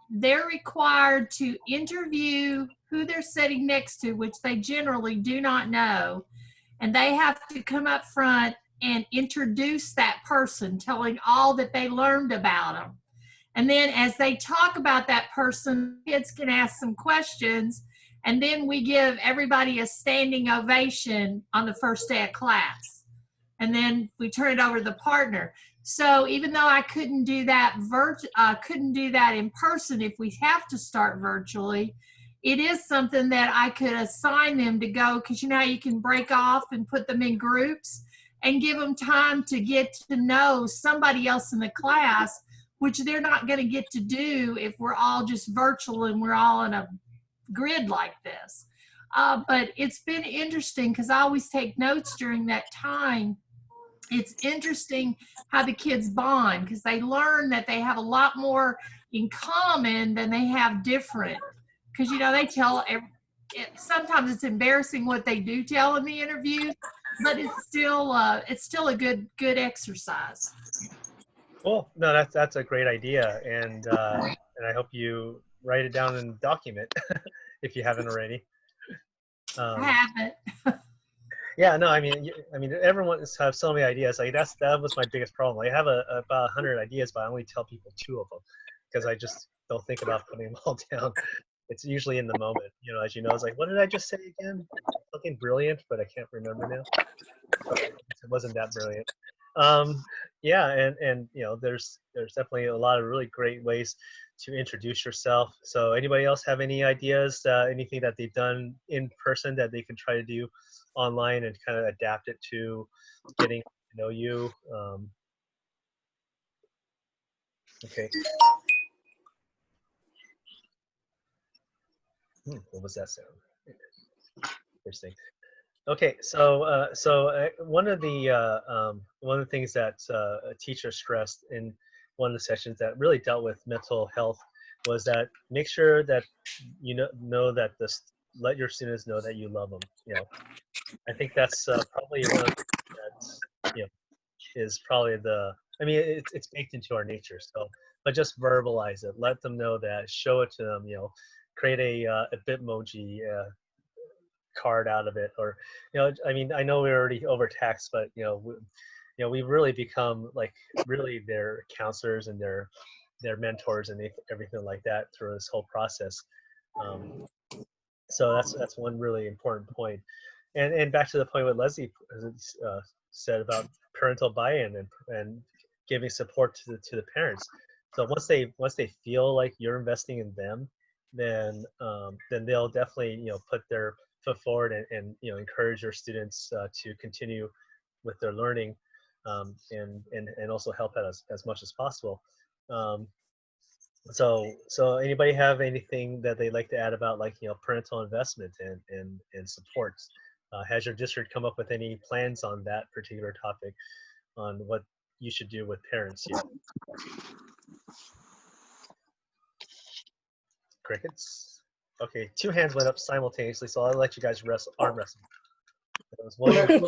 they're required to interview who they're sitting next to, which they generally do not know, and they have to come up front and introduce that person, telling all that they learned about them. And then as they talk about that person, kids can ask some questions, and then we give everybody a standing ovation on the first day of class. And then we turn it over to the partner. So even though I couldn't do that in person, if we have to start virtually, it is something that I could assign them to go, because you know how you can break off and put them in groups and give them time to get to know somebody else in the class, which they're not going to get to do if we're all just virtual and we're all in a grid like this. But it's been interesting because I always take notes during that time. It's interesting how the kids bond, because they learn that they have a lot more in common than they have different. Because, you know, they tell, sometimes it's embarrassing what they do tell in the interview, but it's still a good exercise. Cool. No, that's a great idea, and I hope you write it down and document if you haven't already. I haven't. Yeah, no, I mean, everyone has so many ideas. Like that was my biggest problem. Like, I have about 100 ideas, but I only tell people 2 of them because I just don't think about putting them all down. It's usually in the moment, you know. As you know, it's like, what did I just say again? Something brilliant, but I can't remember now. It wasn't that brilliant. Yeah, and you know, there's definitely a lot of really great ways to introduce yourself. So anybody else have any ideas, anything that they've done in person that they can try to do online and kind of adapt it to getting to know you? Okay. What was that sound? Interesting. Okay, so one of the things that a teacher stressed in one of the sessions that really dealt with mental health was that make sure that you know that let your students know that you love them. You know, I think that's probably one of the things that, you know, is probably I mean, it's baked into our nature. So, but just verbalize it. Let them know that. Show it to them. You know, create a Bitmoji card out of it, or, you know, I mean, I know we're already overtaxed, but you know, we've really become like really their counselors and their mentors and everything like that through this whole process. So that's one really important point. And back to the point what Leslie said about parental buy-in and giving support to the parents. So once they feel like you're investing in them, then they'll definitely, you know, put their foot forward and you know, encourage your students to continue with their learning, and also help out as much as possible. So anybody have anything that they'd like to add about, like, you know, parental investment and support? Has your district come up with any plans on that particular topic, on what you should do with parents here? Crickets. Okay, 2 hands went up simultaneously, so I'll let you guys arm wrestle. That was William.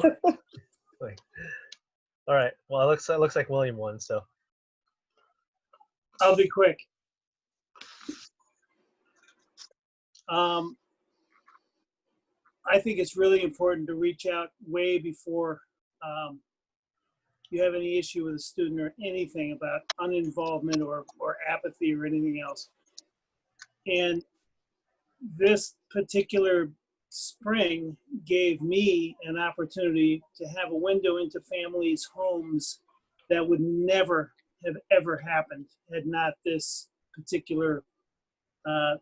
All right. Well, it looks like William won, so I'll be quick. I think it's really important to reach out way before you have any issue with a student or anything about uninvolvement or apathy or anything else. And this particular spring gave me an opportunity to have a window into families' homes that would never have ever happened had not this particular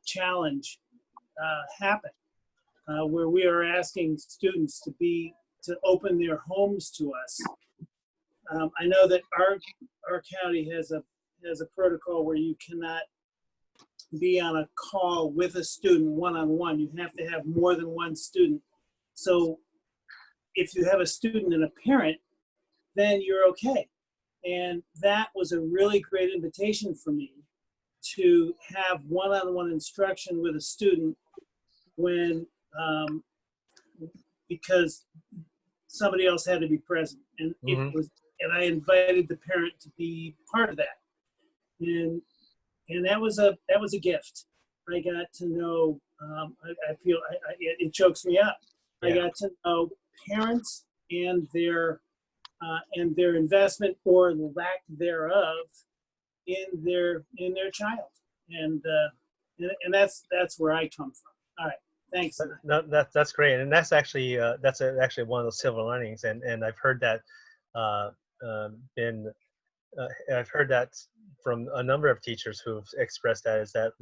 challenge happen, where we are asking students to open their homes to us. I know that our county has a protocol where you cannot be on a call with a student one-on-one. You have to have more than one student. So if you have a student and a parent, then you're okay. And that was a really great invitation for me to have one-on-one instruction with a student when, because somebody else had to be present. And it was, and I invited the parent to be part of that. And that was a gift. I got to know, I feel, it chokes me up. Yeah. I got to know parents and their investment or lack thereof in their child, and that's where I come from. All right, thanks. That's great, and that's actually actually one of those silver linings, and I've heard that I've heard that from a number of teachers who've expressed that, is that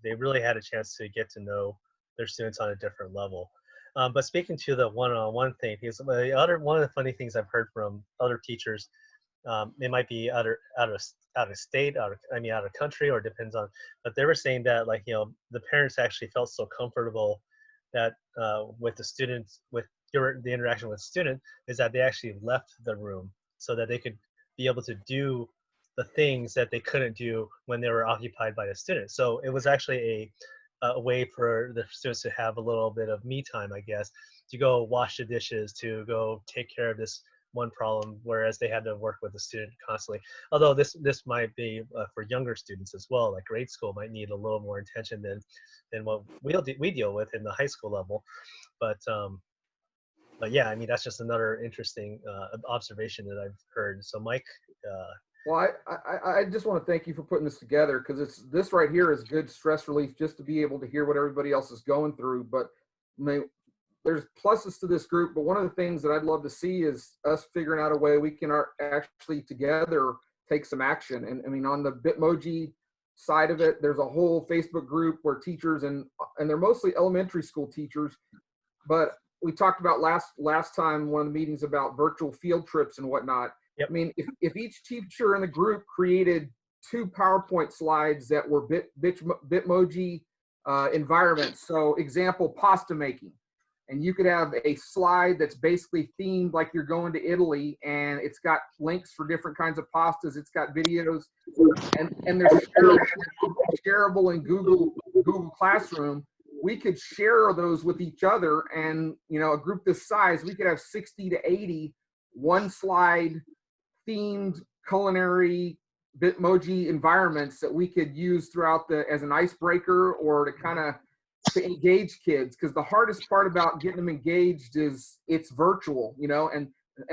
they really had a chance to get to know their students on a different level. But speaking to the one-on-one thing, because one of the funny things I've heard from other teachers, it might be out of state, out of country, or depends on, but they were saying that the parents actually felt so comfortable that with the students, with the interaction with the student, is that they actually left the room so that they could be able to do the things that they couldn't do when they were occupied by the student. So it was actually a way for the students to have a little bit of me time, I guess, to go wash the dishes, to go take care of this one problem, whereas they had to work with the student constantly. Although this might be for younger students as well, like grade school might need a little more attention than what we deal with in the high school level. But yeah, I mean, that's just another interesting observation that I've heard. So Mike. Well, I just want to thank you for putting this together, because this right here is good stress relief, just to be able to hear what everybody else is going through. But there's pluses to this group, but one of the things that I'd love to see is us figuring out a way we can actually together take some action. And I mean, on the Bitmoji side of it, there's a whole Facebook group where teachers, and they're mostly elementary school teachers, but we talked about last time, one of the meetings, about virtual field trips and whatnot. Yep. I mean, if each teacher in the group created 2 PowerPoint slides that were Bitmoji environments. So example, pasta making. And you could have a slide that's basically themed like you're going to Italy, and it's got links for different kinds of pastas. It's got videos, and they're shareable in Google Classroom. We could share those with each other, and a group this size, we could have 60 to 80 one slide themed culinary Bitmoji environments that we could use throughout as an icebreaker, or to engage kids. Because the hardest part about getting them engaged is it's virtual, and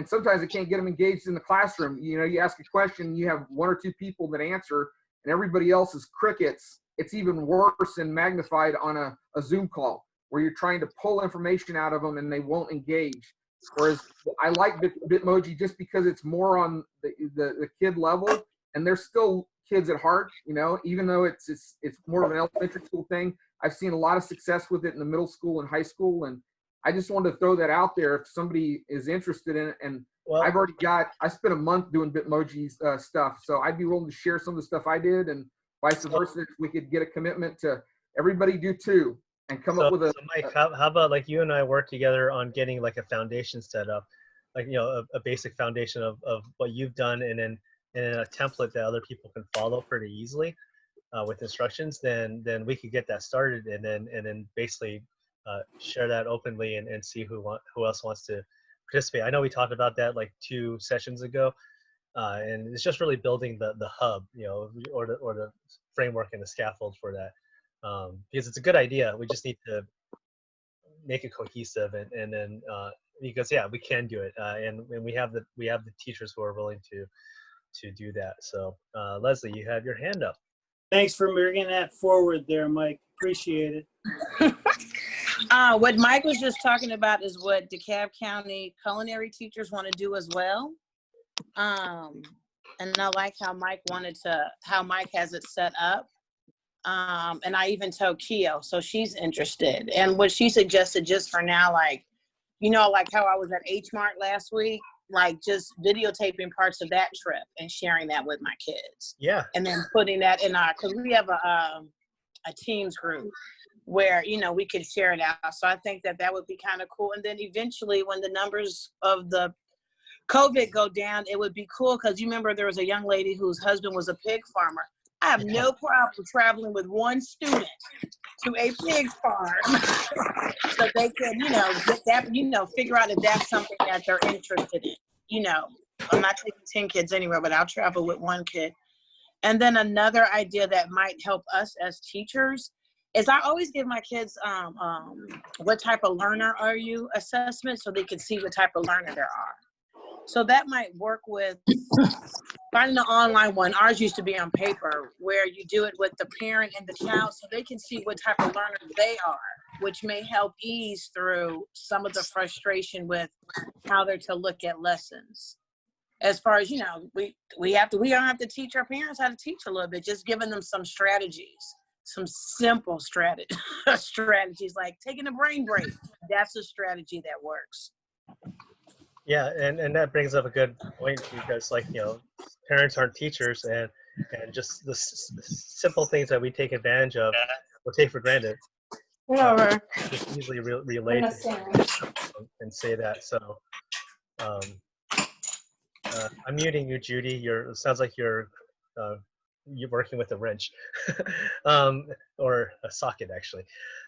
sometimes it can't get them engaged in the classroom. You ask a question, you have 1 or 2 people that answer, and everybody else is crickets. It's even worse and magnified on a Zoom call, where you're trying to pull information out of them and they won't engage. Whereas I like Bitmoji just because it's more on the kid level, and they're still kids at heart, even though it's more of an elementary school thing. I've seen a lot of success with it in the middle school and high school, and I just wanted to throw that out there if somebody is interested in it. And well, I spent a month doing Bitmoji stuff, so I'd be willing to share some of the stuff I did, and vice versa, if we could get a commitment to everybody do 2 and come up with a. So Mike, how about like you and I work together on getting like a foundation set up, like a basic foundation of what you've done, and then a template that other people can follow pretty easily with instructions. Then we could get that started, and then basically share that openly and see who else wants to participate. I know we talked about that like 2 sessions ago, and it's just really building the hub, or the framework and the scaffold for that. Because it's a good idea. We just need to make it cohesive, and then because we can do it, and we have the teachers who are willing to do that. So Leslie, you have your hand up. Thanks for bringing that forward there, Mike. Appreciate it. What Mike was just talking about is what DeKalb County culinary teachers want to do as well. And I like how Mike has it set up. And I even told Keo, so she's interested. And what she suggested just for now, like, you know, like how I was at H Mart last week, like just videotaping parts of that trip and sharing that with my kids. Yeah. And then putting that in because we have a Teams group where, you know, we could share it out. So I think that would be kind of cool. And then eventually when the numbers of the COVID go down, it would be cool, because you remember there was a young lady whose husband was a pig farmer. I have no problem traveling with one student to a pig farm so they can, you know, get that, you know, figure out if that's something that they're interested in. You know, I'm not taking 10 kids anywhere, but I'll travel with one kid. And then another idea that might help us as teachers is I always give my kids what type of learner are you assessment, so they can see what type of learner there are. So that might work with finding an online one. Ours used to be on paper, where you do it with the parent and the child so they can see what type of learner they are, which may help ease through some of the frustration with how they're to look at lessons. As far as, you know, we don't have to teach our parents how to teach a little bit, just giving them some strategies, some simple strategies like taking a brain break. That's a strategy that works. Yeah, and that brings up a good point, because, like, you know, parents aren't teachers, and just the simple things that we take advantage of or take for granted, just easily relate and say that. So I'm muting you, Judy. It sounds like you're working with a wrench or a socket, actually.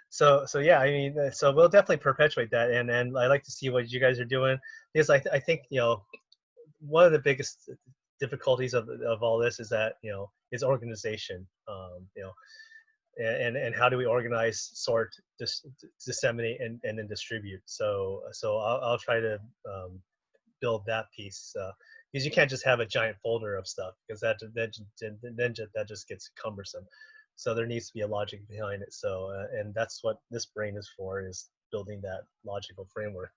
So yeah, I mean, so we'll definitely perpetuate that, and I like to see what you guys are doing, because I think, you know, one of the biggest difficulties of all this is that, you know, is organization. You know, and how do we organize, sort, disseminate, and then distribute. So I'll try to build that piece, because you can't just have a giant folder of stuff, because that just gets cumbersome. So there needs to be a logic behind it. So and that's what this brain is for, is building that logical framework,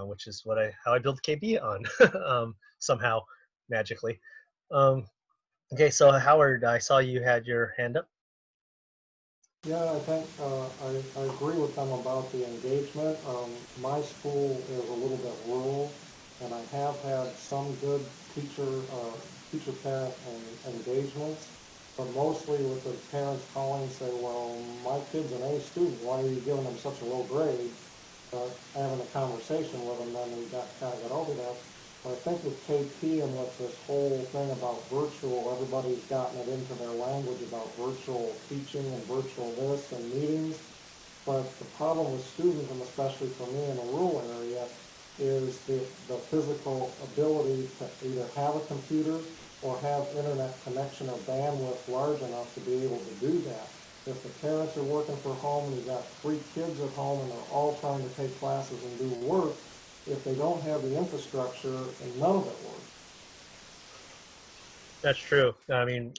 which is how I built KB on somehow magically. Okay, so Howard, I saw you had your hand up. Yeah, I think I agree with them about the engagement. My school is a little bit rural, and I have had some good teacher-parent engagements, but mostly with the parents calling, say, well, my kid's an A student, why are you giving them such a low grade? Having a conversation with them, then we kind of got over that. But I think with KP and with this whole thing about virtual, everybody's gotten it into their language about virtual teaching and virtual this and meetings. But the problem with students, and especially for me in a rural area, is the physical ability to either have a computer or have internet connection or bandwidth large enough to be able to do that. If the parents are working from home and you've got 3 kids at home and they're all trying to take classes and do work, if they don't have the infrastructure, and none of it works. That's true. I mean,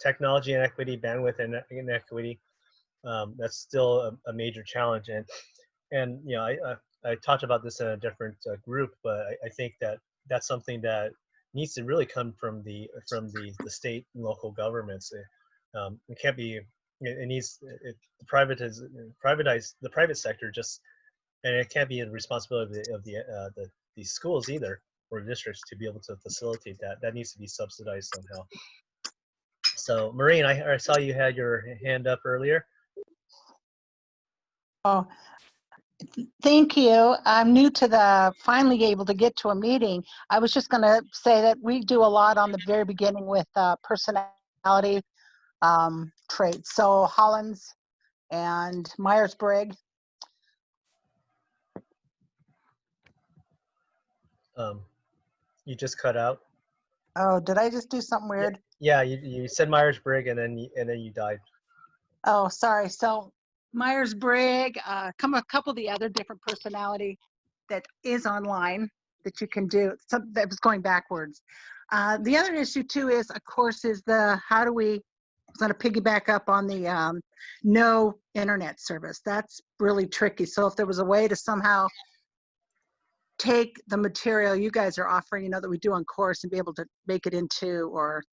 technology inequity, bandwidth inequity, that's still a major challenge. And you know, I talked about this in a different group, but I think that's something that needs to really come from the state and local governments. It can't be. It needs privatize the private sector, just, and it can't be the responsibility of the schools either, or districts, to be able to facilitate that. That needs to be subsidized somehow. So Maureen, I saw you had your hand up earlier. Oh, thank you. I'm new to finally able to get to a meeting. I was just going to say that we do a lot on the very beginning with personality traits. So Hollins and Myers-Briggs. You just cut out. Oh, did I just do something weird? Yeah, you said Myers-Briggs, and then you died. Oh, sorry. So Myers-Briggs, a couple of the other different personality that is online that you can do. That was going backwards. The other issue too is, of course, is how do we going to piggyback up on the no internet service. That's really tricky. So if there was a way to somehow take the material you guys are offering, you know, that we do on course and be able to make it into or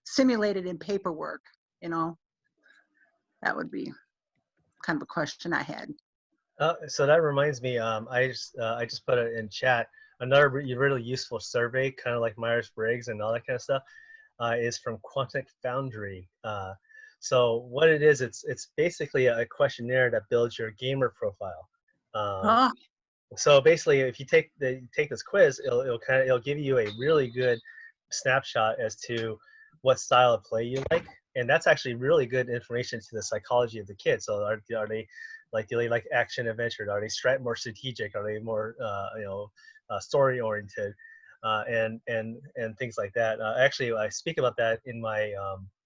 simulate it in paperwork, you know? That would be kind of a question I had. So that reminds me, I just put it in chat. Another really useful survey, kind of like Myers-Briggs and all that kind of stuff, is from Quantic Foundry. So what it is, it's basically a questionnaire that builds your gamer profile. So basically, if you take this quiz, it'll give you a really good snapshot as to what style of play you like, and that's actually really good information to the psychology of the kids. So are they like, do they like action adventure? Are they more strategic? Are they more story oriented? And things like that. Actually, I speak about that in my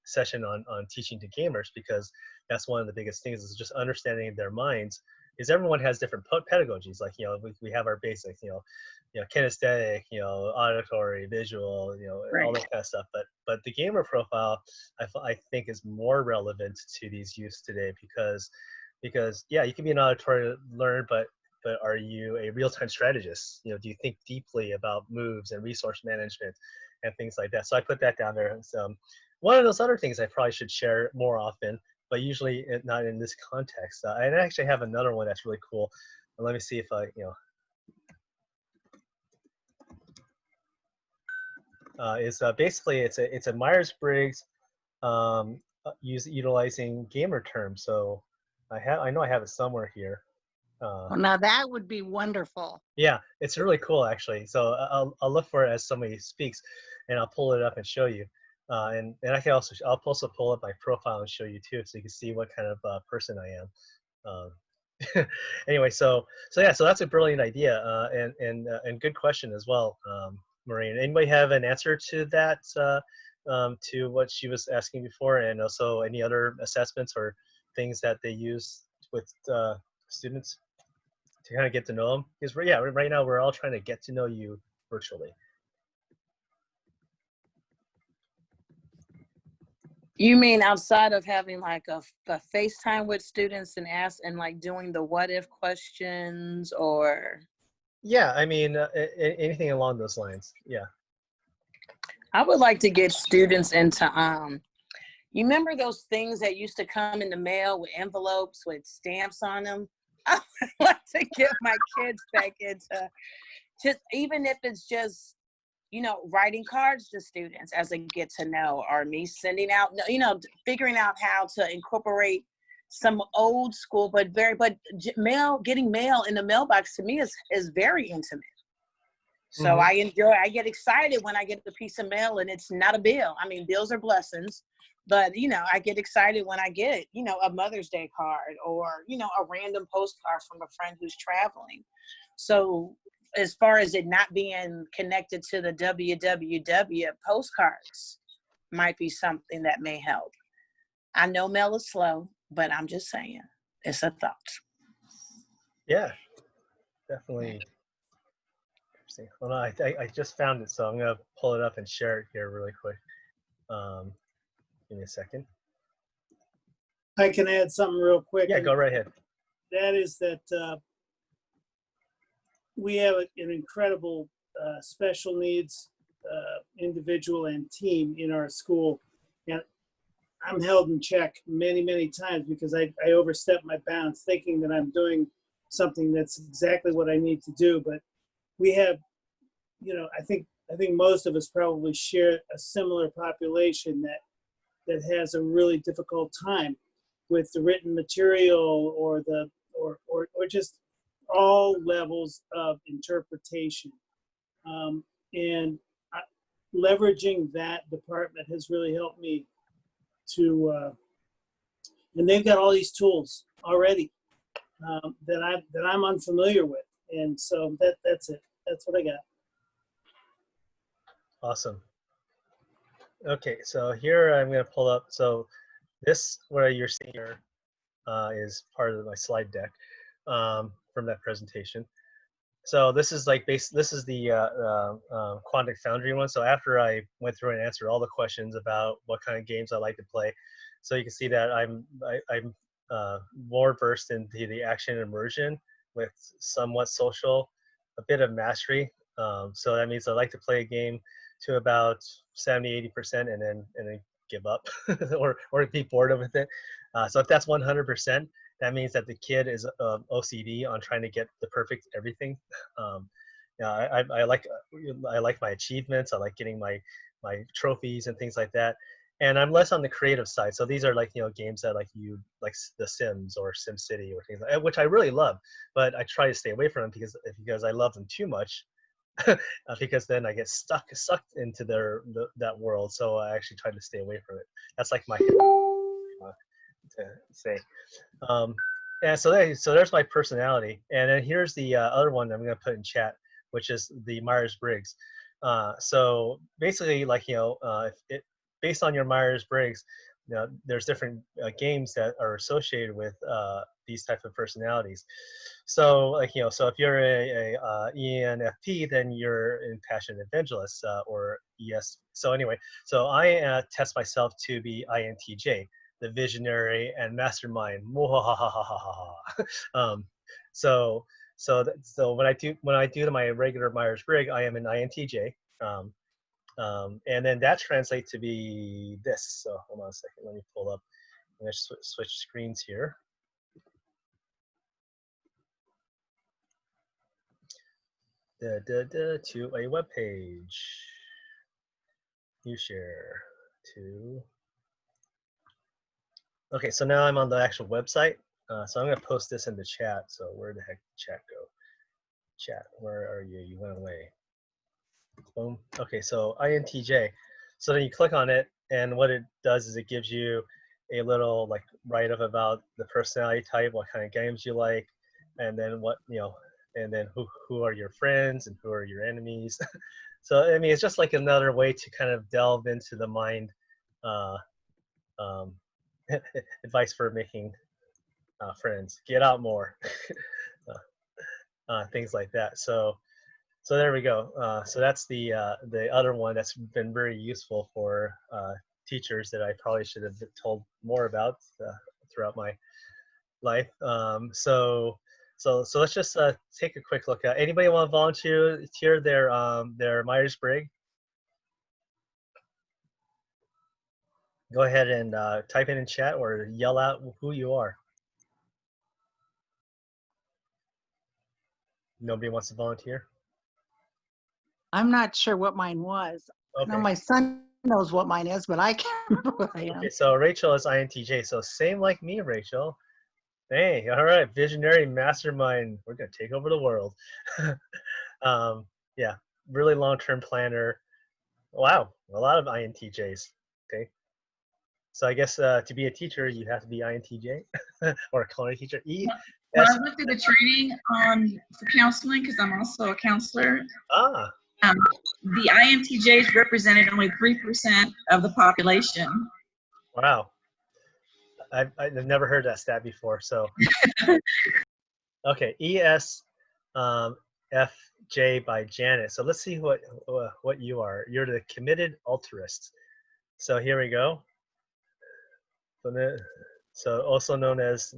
session on teaching to gamers, because that's one of the biggest things, is just understanding their minds. Is everyone has different pedagogies. Like, we have our basics, kinesthetic, auditory, visual, all that kind of stuff. But the gamer profile, I think, is more relevant to these youths today, because yeah, you can be an auditory learner, but are you a real-time strategist? Do you think deeply about moves and resource management and things like that? So I put that down there. So one of those other things I probably should share more often, but usually not in this context. And I actually have another one that's really cool. Let me see if I, basically it's a Myers-Briggs utilizing gamer terms. So I know I have it somewhere here. Well, now that would be wonderful. Yeah, it's really cool, actually. So I'll look for it as somebody speaks, and I'll pull it up and show you. And I'll also pull up my profile and show you too, so you can see what kind of person I am. Anyway, so that's a brilliant idea, and good question as well, Maureen. Anybody have an answer to that, to what she was asking before, and also any other assessments or things that they use with students to kind of get to know them? Because right now we're all trying to get to know you virtually. You mean outside of having like a FaceTime with students and like doing the what if questions, or? Yeah, I mean, anything along those lines. Yeah. I would like to get students into, you remember those things that used to come in the mail with envelopes with stamps on them? I would like to get my kids back into, just even if it's just, writing cards to students as a get to know, or me sending out, figuring out how to incorporate some old school, but getting mail in the mailbox to me is very intimate. So I get excited when I get a piece of mail and it's not a bill. I mean, bills are blessings, but I get excited when I get, a Mother's Day card, or, a random postcard from a friend who's traveling. So as far as it not being connected to the www, postcards might be something that may help. I know mail is slow, but I'm just saying, it's a thought. Yeah, definitely. Hold on, I just found it, so I'm gonna pull it up and share it here really quick. Give me a second. I can add something real quick. Yeah, go right ahead. That is that we have an incredible special needs individual and team in our school, and I'm held in check many, many times because I overstep my bounds, thinking that I'm doing something that's exactly what I need to do. But we have, I think most of us probably share a similar population that has a really difficult time with the written material or just all levels of interpretation. And leveraging that department has really helped me to, and they've got all these tools already that I'm unfamiliar with. And so that's it. That's what I got. Awesome. Okay, so here I'm going to pull up. So this, what you're seeing here, is part of my slide deck from that presentation. So this is this is the Quantic Foundry one. So after I went through and answered all the questions about what kind of games I like to play, so you can see that I'm more versed into the action immersion with somewhat social bit of mastery. So that means I like to play a game to about 70-80% and then give up or be bored with it. So if that's 100%, that means that the kid is OCD on trying to get the perfect everything. Yeah, I like my achievements. I like getting my trophies and things like that. And I'm less on the creative side. So these are like, games that like The Sims or SimCity or things like that, which I really love, but I try to stay away from them because I love them too much. Because then I get sucked into that world. So I actually try to stay away from it. That's like my to say. And so there's my personality. And then here's the other one I'm going to put in chat, which is the Myers-Briggs. So basically, like, based on your Myers-Briggs, there's different games that are associated with these type of personalities. So like, so if you're a ENFP, then you're an impassioned evangelist, or ES. So anyway, so I test myself to be INTJ, the visionary and mastermind. So when I do my regular Myers-Briggs, I am an INTJ. And then that translates to be this. So hold on a second, let me pull up. I'm going to switch screens here. To a web page. You share to. Okay, so now I'm on the actual website. So I'm going to post this in the chat. So where the heck did chat go? Chat, where are you? You went away. Boom. Okay, so INTJ. So then you click on it, and what it does is it gives you a little like write-up about the personality type, what kind of games you like, and then what, and then who are your friends and who are your enemies. So I mean, it's just like another way to kind of delve into the mind. Advice for making friends. Get out more. Things like that. So there we go. So that's the other one that's been very useful for teachers that I probably should have told more about throughout my life. So let's just take a quick look at. Anybody want to volunteer their Myers-Briggs? Go ahead and type in chat or yell out who you are. Nobody wants to volunteer? I'm not sure what mine was. Okay. No, my son knows what mine is, but I can't remember what I am. Okay, so Rachel is INTJ. So same like me, Rachel. Hey, all right, visionary mastermind. We're gonna take over the world. Yeah, really long-term planner. Wow, a lot of INTJs. Okay, so I guess to be a teacher, you have to be INTJ or a culinary teacher. Well, I went through the training for counseling because I'm also a counselor. Ah. The INTJs represented only 3% of the population. Wow. I've never heard that stat before. So, okay, ESFJ by Janet. So let's see what you are. You're the committed altruist. So here we go. So also known as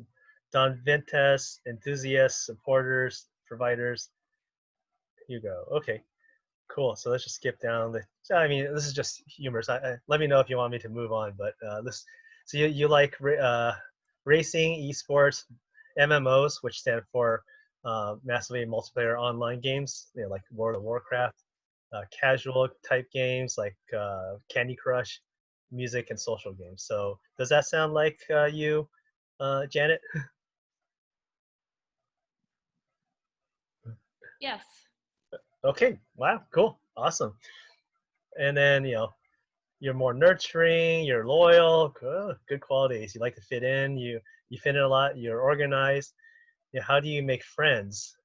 Don Vintes, enthusiasts, supporters, providers. Here you go. Okay, cool. So let's just skip down. I mean, this is just humorous. Let me know if you want me to move on. But so you like racing, esports, MMOs, which stand for massively multiplayer online games, like World of Warcraft, casual type games like Candy Crush, music, and social games. So does that sound like you, Janet? Yes. Okay. Wow. Cool. Awesome. And then you're more nurturing. You're loyal. Good qualities. You like to fit in. You fit in a lot. You're organized. How do you make friends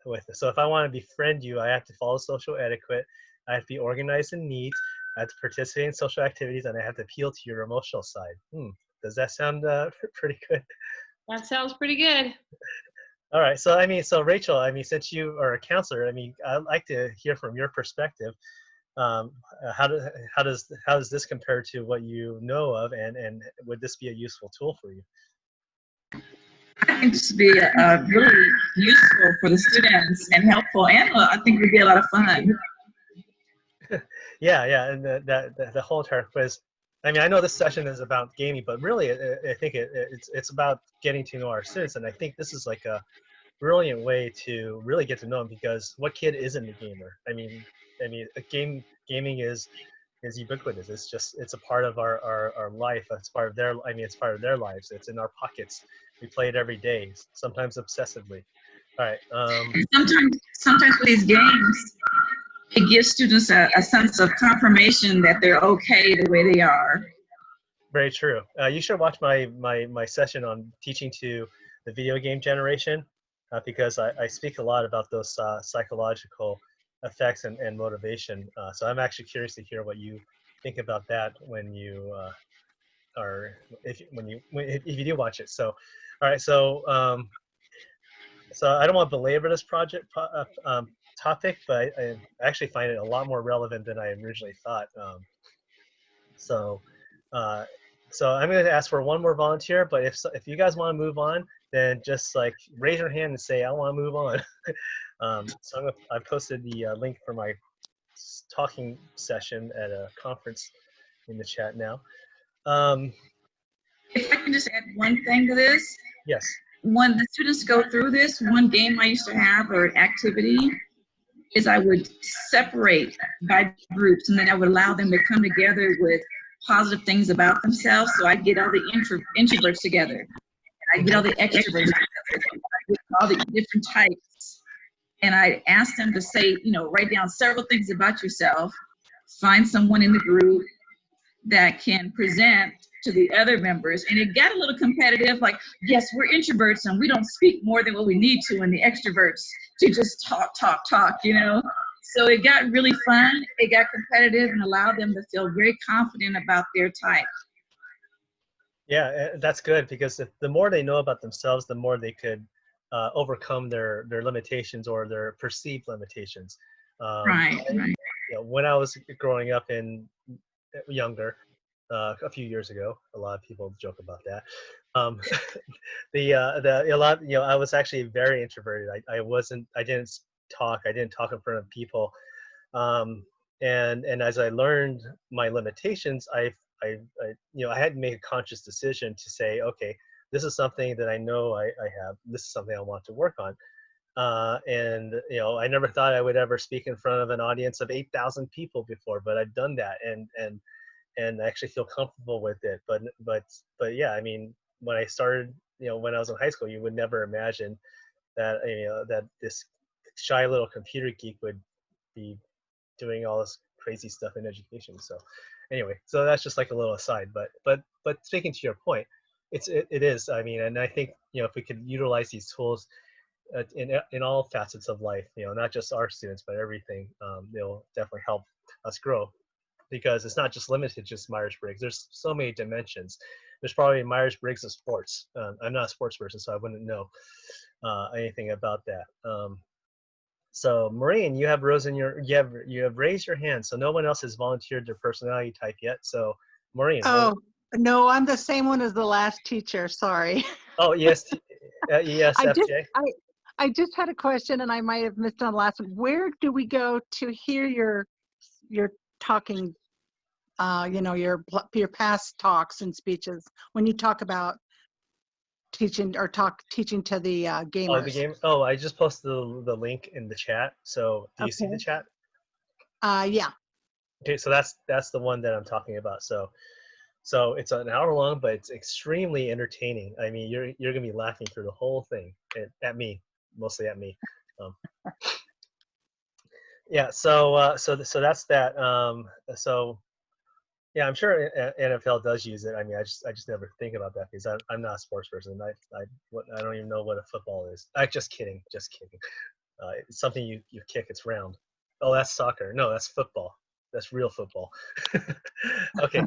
with it? So if I want to befriend you, I have to follow social etiquette. I have to be organized and neat. I have to participate in social activities, and I have to appeal to your emotional side. Does that sound pretty good? That sounds pretty good. All right. So so Rachel, since you are a counselor, I'd like to hear from your perspective. How does this compare to what you know of, and would this be a useful tool for you? I think this would be really useful for the students and helpful, and I think it would be a lot of fun. Yeah, and the whole entire quiz. I mean, I know this session is about gaming, but really, I think it's about getting to know our students, and I think this is like a brilliant way to really get to know them, because what kid isn't a gamer? I mean, gaming is ubiquitous. It's a part of our life. It's part of their. I mean, it's part of their lives. It's in our pockets. We play it every day, sometimes obsessively. All right. Sometimes with these games, it gives students a sense of confirmation that they're okay the way they are. Very true. You should watch my session on teaching to the video game generation, because I speak a lot about those psychological effects and motivation. So I'm actually curious to hear what you think about that when you if you do watch it. So, all right. So so I don't want to belabor this topic, but I actually find it a lot more relevant than I originally thought. So I'm going to ask for one more volunteer, but if you guys want to move on, then just like raise your hand and say, I want to move on. So I posted the link for my talking session at a conference in the chat now. If I can just add one thing to this. Yes. When the students go through this, one game I used to have, or an activity, is I would separate by groups, and then I would allow them to come together with positive things about themselves. So I get all the introverts together, I get all the extroverts together, I get all the different types, and I ask them to say, write down several things about yourself, find someone in the group that can present to the other members. And it got a little competitive, like, yes, we're introverts and we don't speak more than what we need to, and the extroverts to just talk. So it got really fun, it got competitive, and allowed them to feel very confident about their type. Yeah, that's good, because the more they know about themselves, the more they could overcome their limitations or their perceived limitations. Right. When I was growing up younger, a few years ago, a lot of people joke about that. I was actually very introverted. I didn't talk in front of people. And as I learned my limitations, I had to make a conscious decision to say, okay, this is something that I know I have. This is something I want to work on. And I never thought I would ever speak in front of an audience of 8,000 people before, but I've done that, and I actually feel comfortable with it. But yeah, I mean, when I started, when I was in high school, you would never imagine that that this shy little computer geek would be doing all this crazy stuff in education. So anyway, so that's just like a little aside. But speaking to your point, it is. I mean, and I think if we could utilize these tools in all facets of life, not just our students, but everything, they'll definitely help us grow. Because it's not just limited to just Myers-Briggs. There's so many dimensions. There's probably Myers-Briggs of sports. I'm not a sports person, so I wouldn't know anything about that. So Maureen, you have raised your hand. So no one else has volunteered their personality type yet. So Maureen. Oh, no, I'm the same one as the last teacher. Sorry. Oh, yes. Yes, FJ. I just had a question, and I might have missed on the last one. Where do we go to hear your talking, your past talks and speeches when you talk about teaching to the gamers? Oh, the game. Oh, I just posted the link in the chat. So do you see the chat? Yeah. Okay, so that's the one that I'm talking about. So it's an hour long, but it's extremely entertaining. I mean, you're gonna be laughing through the whole thing, at me, mostly at me. Yeah. So that's that. So yeah, I'm sure NFL does use it. I mean, I just never think about that because I'm not a sports person. I don't even know what a football is. Just kidding. It's something you kick. It's round. Oh, that's soccer. No, that's football. That's real football. Okay.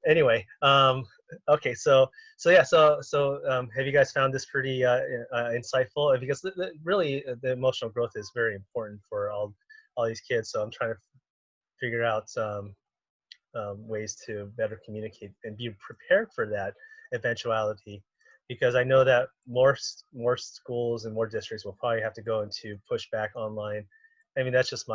Anyway. Okay. So have you guys found this pretty insightful? Because really the emotional growth is very important for all these kids. So I'm trying to figure out ways to better communicate and be prepared for that eventuality. because I know that more schools and more districts will probably have to go into pushback online. I mean, that's just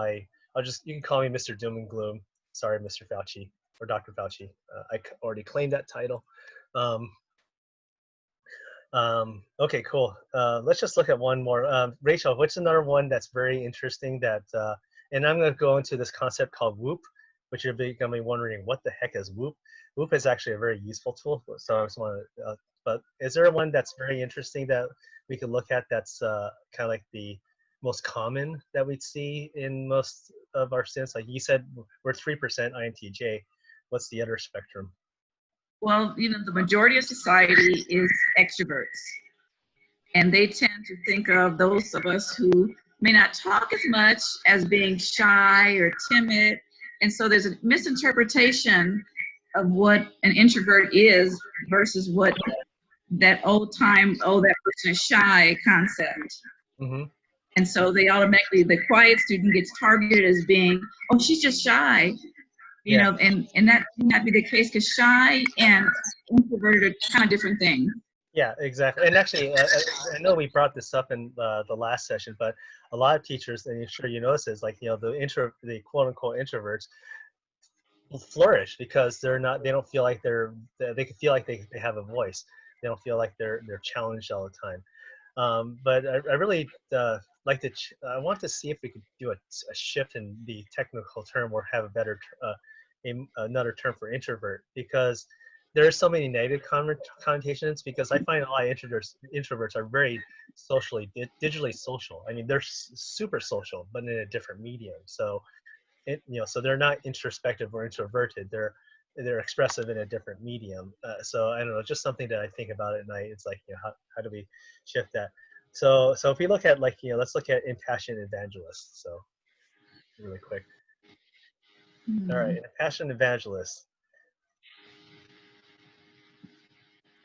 you can call me Mr. Doom and Gloom. Sorry, Mr. Fauci or Dr. Fauci. I already claimed that title. Okay, cool. Let's just look at one more. Rachel, what's another one that's very interesting that, and I'm going to go into this concept called Whoop, which you're going to be wondering, what the heck is Whoop? Whoop is actually a very useful tool. So I just want to, but is there one that's very interesting that we could look at that's kind of like the most common that we'd see in most of our students? Like you said, we're 3% INTJ. What's the other spectrum? Well, the majority of society is extroverts. And they tend to think of those of us who may not talk as much as being shy or timid. And so there's a misinterpretation of what an introvert is versus what that that person is shy concept. Mm-hmm. And so the quiet student gets targeted as being, oh, she's just shy. You know, and that may not be the case, because shy and introverted are kind of different things. Yeah, exactly. And actually, I know we brought this up in the last session, but a lot of teachers, and I'm sure you notice this, like, the quote unquote introverts flourish because they don't feel like they can feel like they have a voice. They don't feel like they're challenged all the time. But I really like to, I want to see if we could do a shift in the technical term or have a better, another term for introvert, because there are so many negative connotations, because I find a lot of introverts are very digitally social. I mean, they're super social, but in a different medium. So, so they're not introspective or introverted. They're expressive in a different medium. So I don't know, just something that I think about at night. It's like, how do we shift that? So if we look at let's look at impassioned evangelists. So really quick. All right, impassioned evangelists.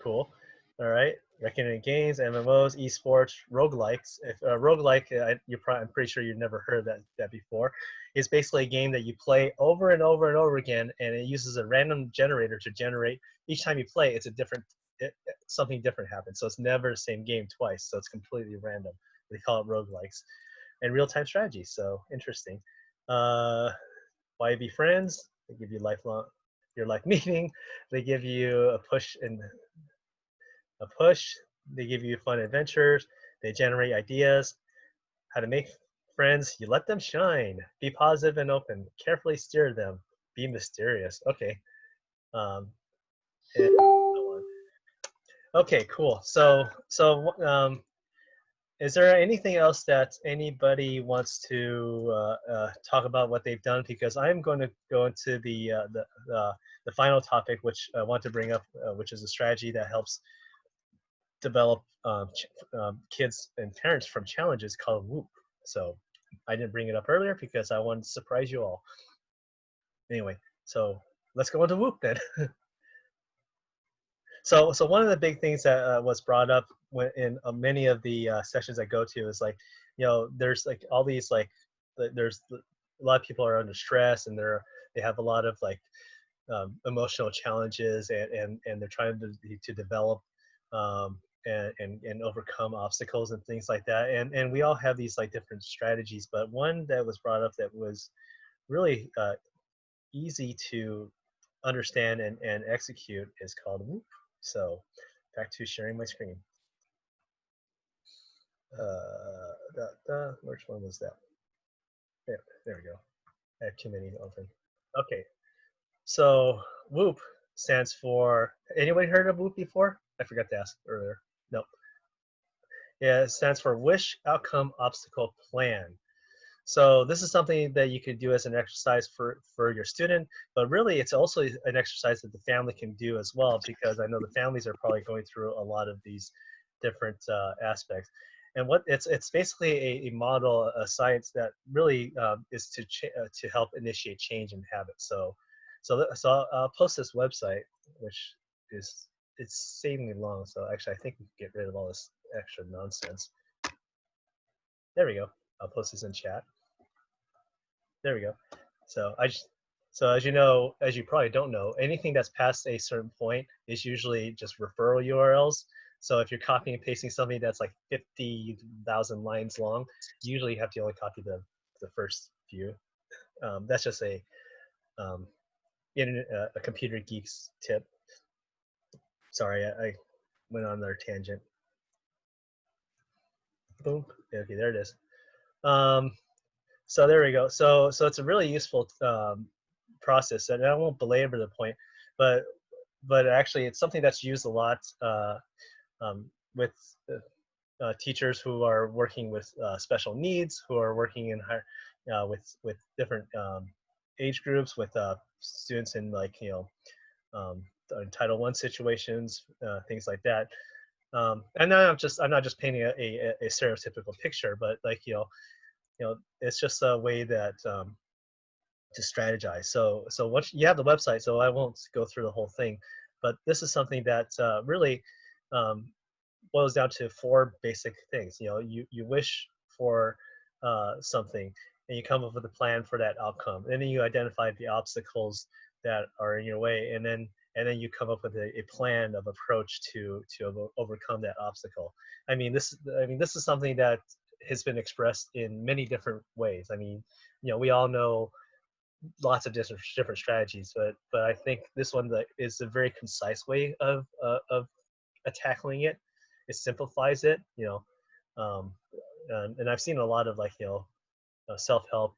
Cool. All right. Recommended games, MMOs, esports, roguelikes. If roguelike, I'm pretty sure you've never heard that before. It's basically a game that you play over and over and over again, and it uses a random generator to generate. Each time you play, it's a different, something different happens. So it's never the same game twice. So it's completely random. They call it roguelikes. And real-time strategy. So interesting. Why be friends? They give you your life meaning. They give you a push. They give you fun adventures. They generate ideas. How to make friends. You let them shine. Be positive and open. Carefully steer them. Be mysterious. Okay. Okay, cool. So is there anything else that anybody wants to talk about what they've done? Because I'm going to go into the final topic, which I want to bring up, which is a strategy that helps develop kids and parents from challenges called Whoop. So I didn't bring it up earlier because I wanted to surprise you all. Anyway, so let's go into Whoop then. So one of the big things that was brought up in many of the sessions I go to is like, there's like all these there's a lot of people are under stress, and they have a lot of emotional challenges, and they're trying to develop and overcome obstacles and things like that. And we all have these different strategies, but one that was brought up that was really easy to understand and execute is called Whoop. So back to sharing my screen. Which one was that? There we go. I have too many open. Okay. So Whoop stands for, anybody heard of Whoop before? I forgot to ask earlier. No. Yeah, it stands for Wish, Outcome, Obstacle, Plan. So this is something that you could do as an exercise for your student, but really it's also an exercise that the family can do as well, because I know the families are probably going through a lot of these different aspects. And what it's basically a model, a science that really is to help initiate change in habits. So I'll post this website, which it's insanely long. So actually, I think we can get rid of all this extra nonsense. There we go. I'll post this in chat. There we go. So as you know, as you probably don't know, anything that's past a certain point is usually just referral URLs. So if you're copying and pasting something that's like 50,000 lines long, usually you have to only copy the first few. That's just a a computer geeks tip. Sorry, I went on their tangent. Boom. Okay, there it is. So there we go. So it's a really useful process, and I won't belabor the point, but actually it's something that's used a lot with teachers who are working with special needs, who are working in higher, with different age groups, with students in like Title I situations, things like that. And I'm not just painting a stereotypical picture, but like it's just a way that to strategize. So once you have the website, so I won't go through the whole thing, but this is something that really boils down to 4 basic things. You wish for something, and you come up with a plan for that outcome, and then you identify the obstacles that are in your way, and then you come up with a plan of approach to overcome that obstacle. I mean, this is something that has been expressed in many different ways. I mean, we all know lots of different strategies, but I think this one is a very concise way of tackling it. It simplifies it, and I've seen a lot of like self-help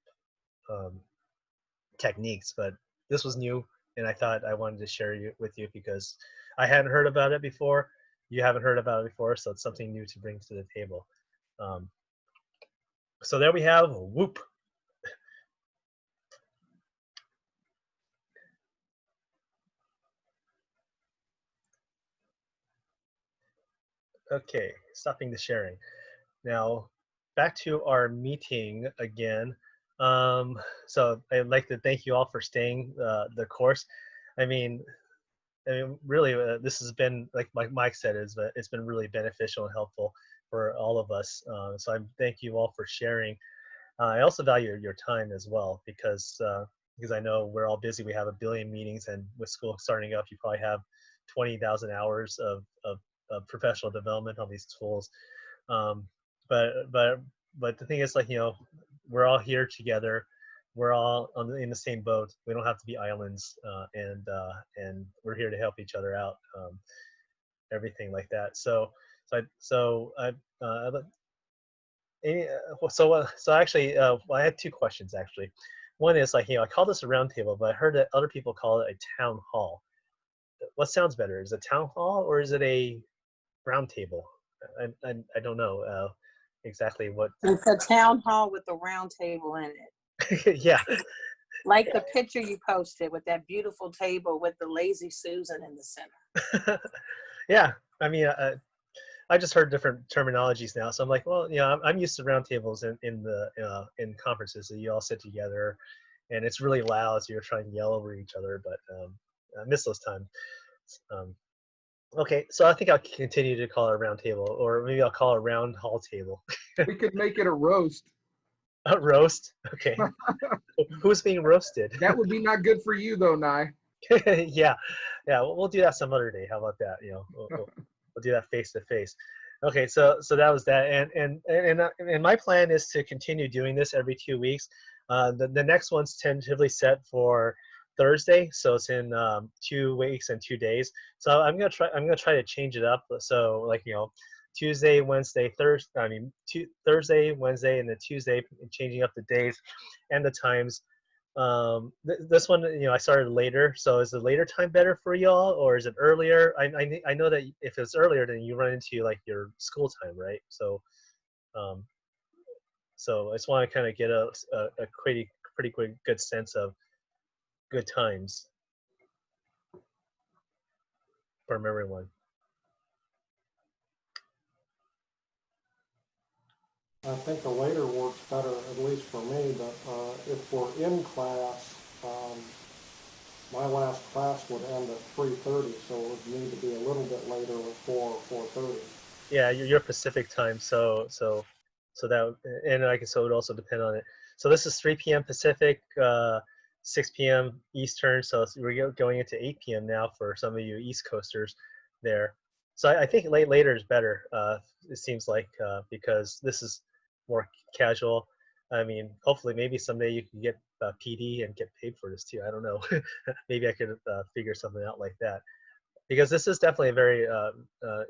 techniques, but this was new, and I thought I wanted to share with you because I hadn't heard about it before. You haven't heard about it before, so it's something new to bring to the table. So there we have Whoop. Okay, stopping the sharing. Now, back to our meeting again. So I'd like to thank you all for staying the course. I mean, really, this has been, like Mike said, it's been really beneficial and helpful for all of us. So I thank you all for sharing. I also value your time as well, because I know we're all busy. We have a billion meetings, and with school starting up, you probably have 20,000 hours of professional development on these tools. But the thing is, like, we're all here together. We're all in the same boat. We don't have to be islands, and we're here to help each other out. Everything like that. So actually, I had 2 questions actually. One is like, I call this a round table, but I heard that other people call it a town hall. What sounds better? Is it a town hall or is it a round table? I don't know exactly what. It's a town hall with a round table in it. Yeah. Like the picture you posted with that beautiful table with the lazy Susan in the center. Yeah, I mean, I just heard different terminologies now, so I'm like, well, I'm used to round tables in conferences, so you all sit together, and it's really loud, so you're trying to yell over each other. But I miss those times. Okay, so I think I'll continue to call it a round table, or maybe I'll call it a round hall table. We could make it a roast. A roast? Okay. Who's being roasted? That would be not good for you, though, Nai. Yeah. We'll do that some other day. How about that? We'll do that face to face. Okay, so that was that, and my plan is to continue doing this every 2 weeks. The next one's tentatively set for Thursday, so it's in 2 weeks and 2 days. So I'm gonna try to change it up. So like Tuesday, Wednesday, Thursday. Thursday, Wednesday, and then Tuesday, changing up the days and the times. This one, I started later. So is the later time better for y'all, or is it earlier? I know that if it's earlier, then you run into like your school time, right? So I just want to kind of get a pretty good sense of good times from everyone. I think the later works better, at least for me, but if we're in class, my last class would end at 3:30, so it would need to be a little bit later at 4 or 4:30. Yeah, you're Pacific time, so that, and I guess so it would also depend on it. So this is 3 p.m. Pacific, 6 p.m. Eastern, so we're going into 8 p.m. now for some of you East Coasters there. So I think later is better. It seems like because this is more casual. I mean, hopefully, maybe someday you can get PD and get paid for this too. I don't know. Maybe I could figure something out like that. Because this is definitely a very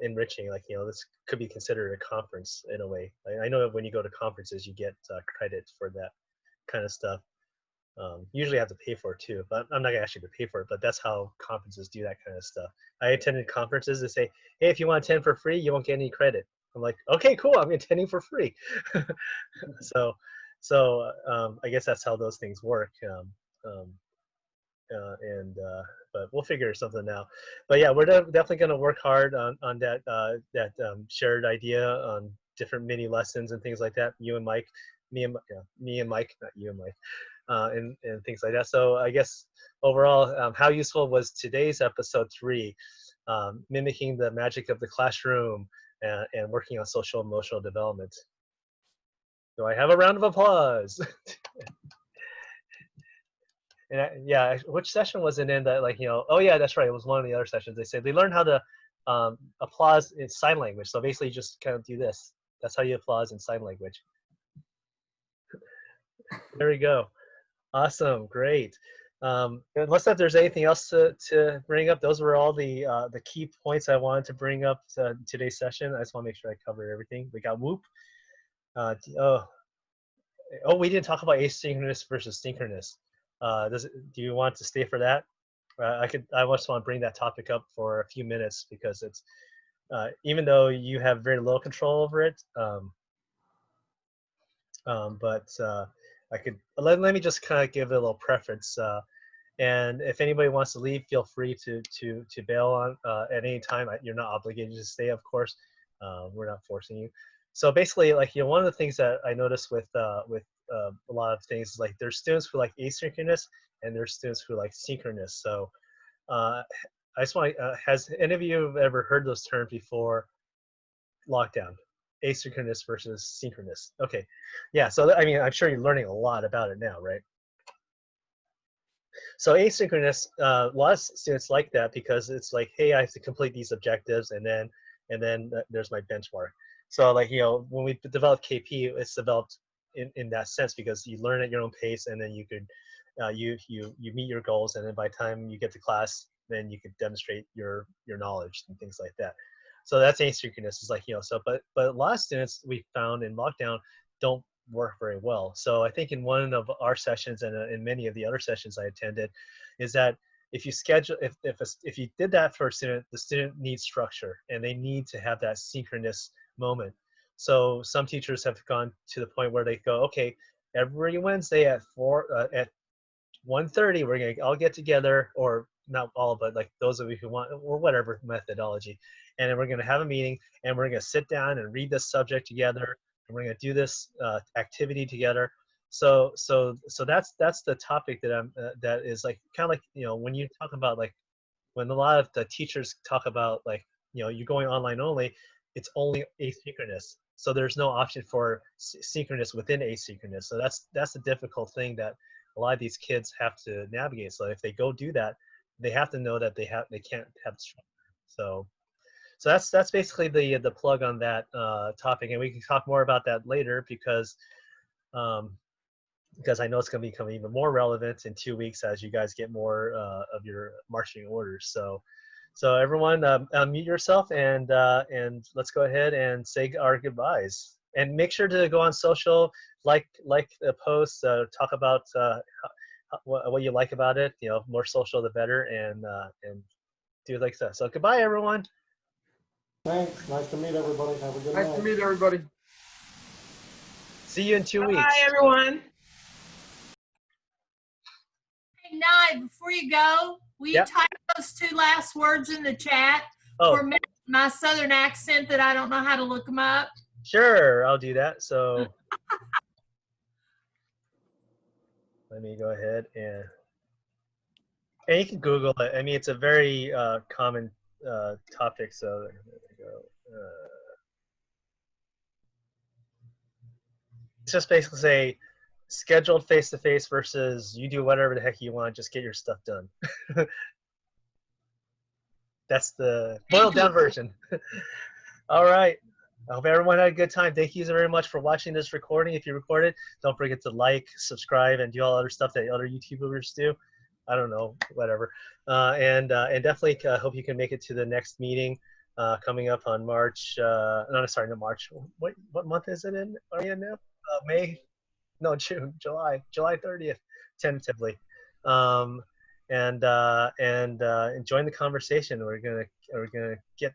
enriching. Like, you know, this could be considered a conference in a way. I know that when you go to conferences, you get credit for that kind of stuff. Usually I have to pay for it too, but I'm not gonna ask you to pay for it, but that's how conferences do that kind of stuff. I attended conferences that say, hey, if you want to attend for free, you won't get any credit. I'm like, okay, cool, I'm attending for free. so I guess that's how those things work. But we'll figure something out. But yeah, we're definitely going to work hard on that shared idea on different mini lessons and things like that. You and Mike, me and Mike, not you and Mike, and things like that. So I guess overall, how useful was today's episode 3, mimicking the magic of the classroom and working on social emotional development? Do I have a round of applause? And yeah, which session was it in that, like, you know, oh yeah, that's right, it was one of the other sessions. They said they learned how to applause in sign language. So basically you just kind of do this. That's how you applause in sign language. There we go. Awesome, great. Unless if there's anything else to bring up, those were all the key points I wanted to bring up to today's session. I just want to make sure I covered everything. We got Whoop. Oh, we didn't talk about asynchronous versus synchronous. Do you want to stay for that? I just want to bring that topic up for a few minutes because it's even though you have very little control over it, but I could let me just kind of give it a little preference. And if anybody wants to leave, feel free to bail on at any time. You're not obligated to stay, of course. We're not forcing you. So basically, like, you know, one of the things that I noticed with a lot of things is, like, there's students who like asynchronous and there's students who like synchronous. So I just want has any of you ever heard those terms before? Lockdown, asynchronous versus synchronous. Okay, yeah. So I mean, I'm sure you're learning a lot about it now, right? So asynchronous, a lot of students like that because it's like, hey, I have to complete these objectives, and then there's my benchmark. So, like, you know, when we developed KP, it's developed in that sense because you learn at your own pace, and then you could you meet your goals, and then by the time you get to class, then you could demonstrate your knowledge and things like that. So that's asynchronous. It's like, you know, so but a lot of students we found in lockdown don't work very well. So I think in one of our sessions and in many of the other sessions I attended, is that if you schedule, if you did that for a student, the student needs structure and they need to have that synchronous moment. So some teachers have gone to the point where they go, okay, every Wednesday at 1:30, we're gonna all get together, or not all, but like those of you who want, or whatever methodology, and then we're gonna have a meeting and we're gonna sit down and read this subject together, and we're gonna do this activity together. So that's the topic that that is like kind of like, you know, when you talk about, like, when a lot of the teachers talk about, like, you know, you're going online only, it's only asynchronous. So there's no option for synchronous within asynchronous. So that's the difficult thing that a lot of these kids have to navigate. So if they go do that, they have to know that they can't have structure. So that's basically the plug on that topic, and we can talk more about that later because I know it's going to become even more relevant in 2 weeks as you guys get more of your marching orders. So everyone, unmute yourself and let's go ahead and say our goodbyes. And make sure to go on social, like the post, talk about what you like about it. You know, more social the better, and do like that. So goodbye, everyone. Thanks. Nice to meet everybody. Have a good night. Nice to meet everybody. See you in 2 weeks. Bye, everyone. Hey, Nai, before you go, will you type those 2 last words in the chat for my southern accent that I don't know how to look them up? Sure, I'll do that. So let me go ahead and you can Google it. I mean, it's a very common topic. So there we go. It's just basically say scheduled face-to-face versus you do whatever the heck you want, just get your stuff done. That's the boiled down version. All right. I hope everyone had a good time. Thank you very much for watching this recording. If you recorded, don't forget to like, subscribe, and do all other stuff that other YouTubers do. I don't know, whatever. And definitely hope you can make it to the next meeting coming up on March. No, sorry, not March. What month is it in? Are we in now? May? No, June, July 30th, tentatively. And join the conversation. We're gonna get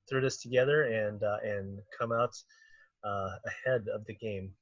through this together and come out ahead of the game.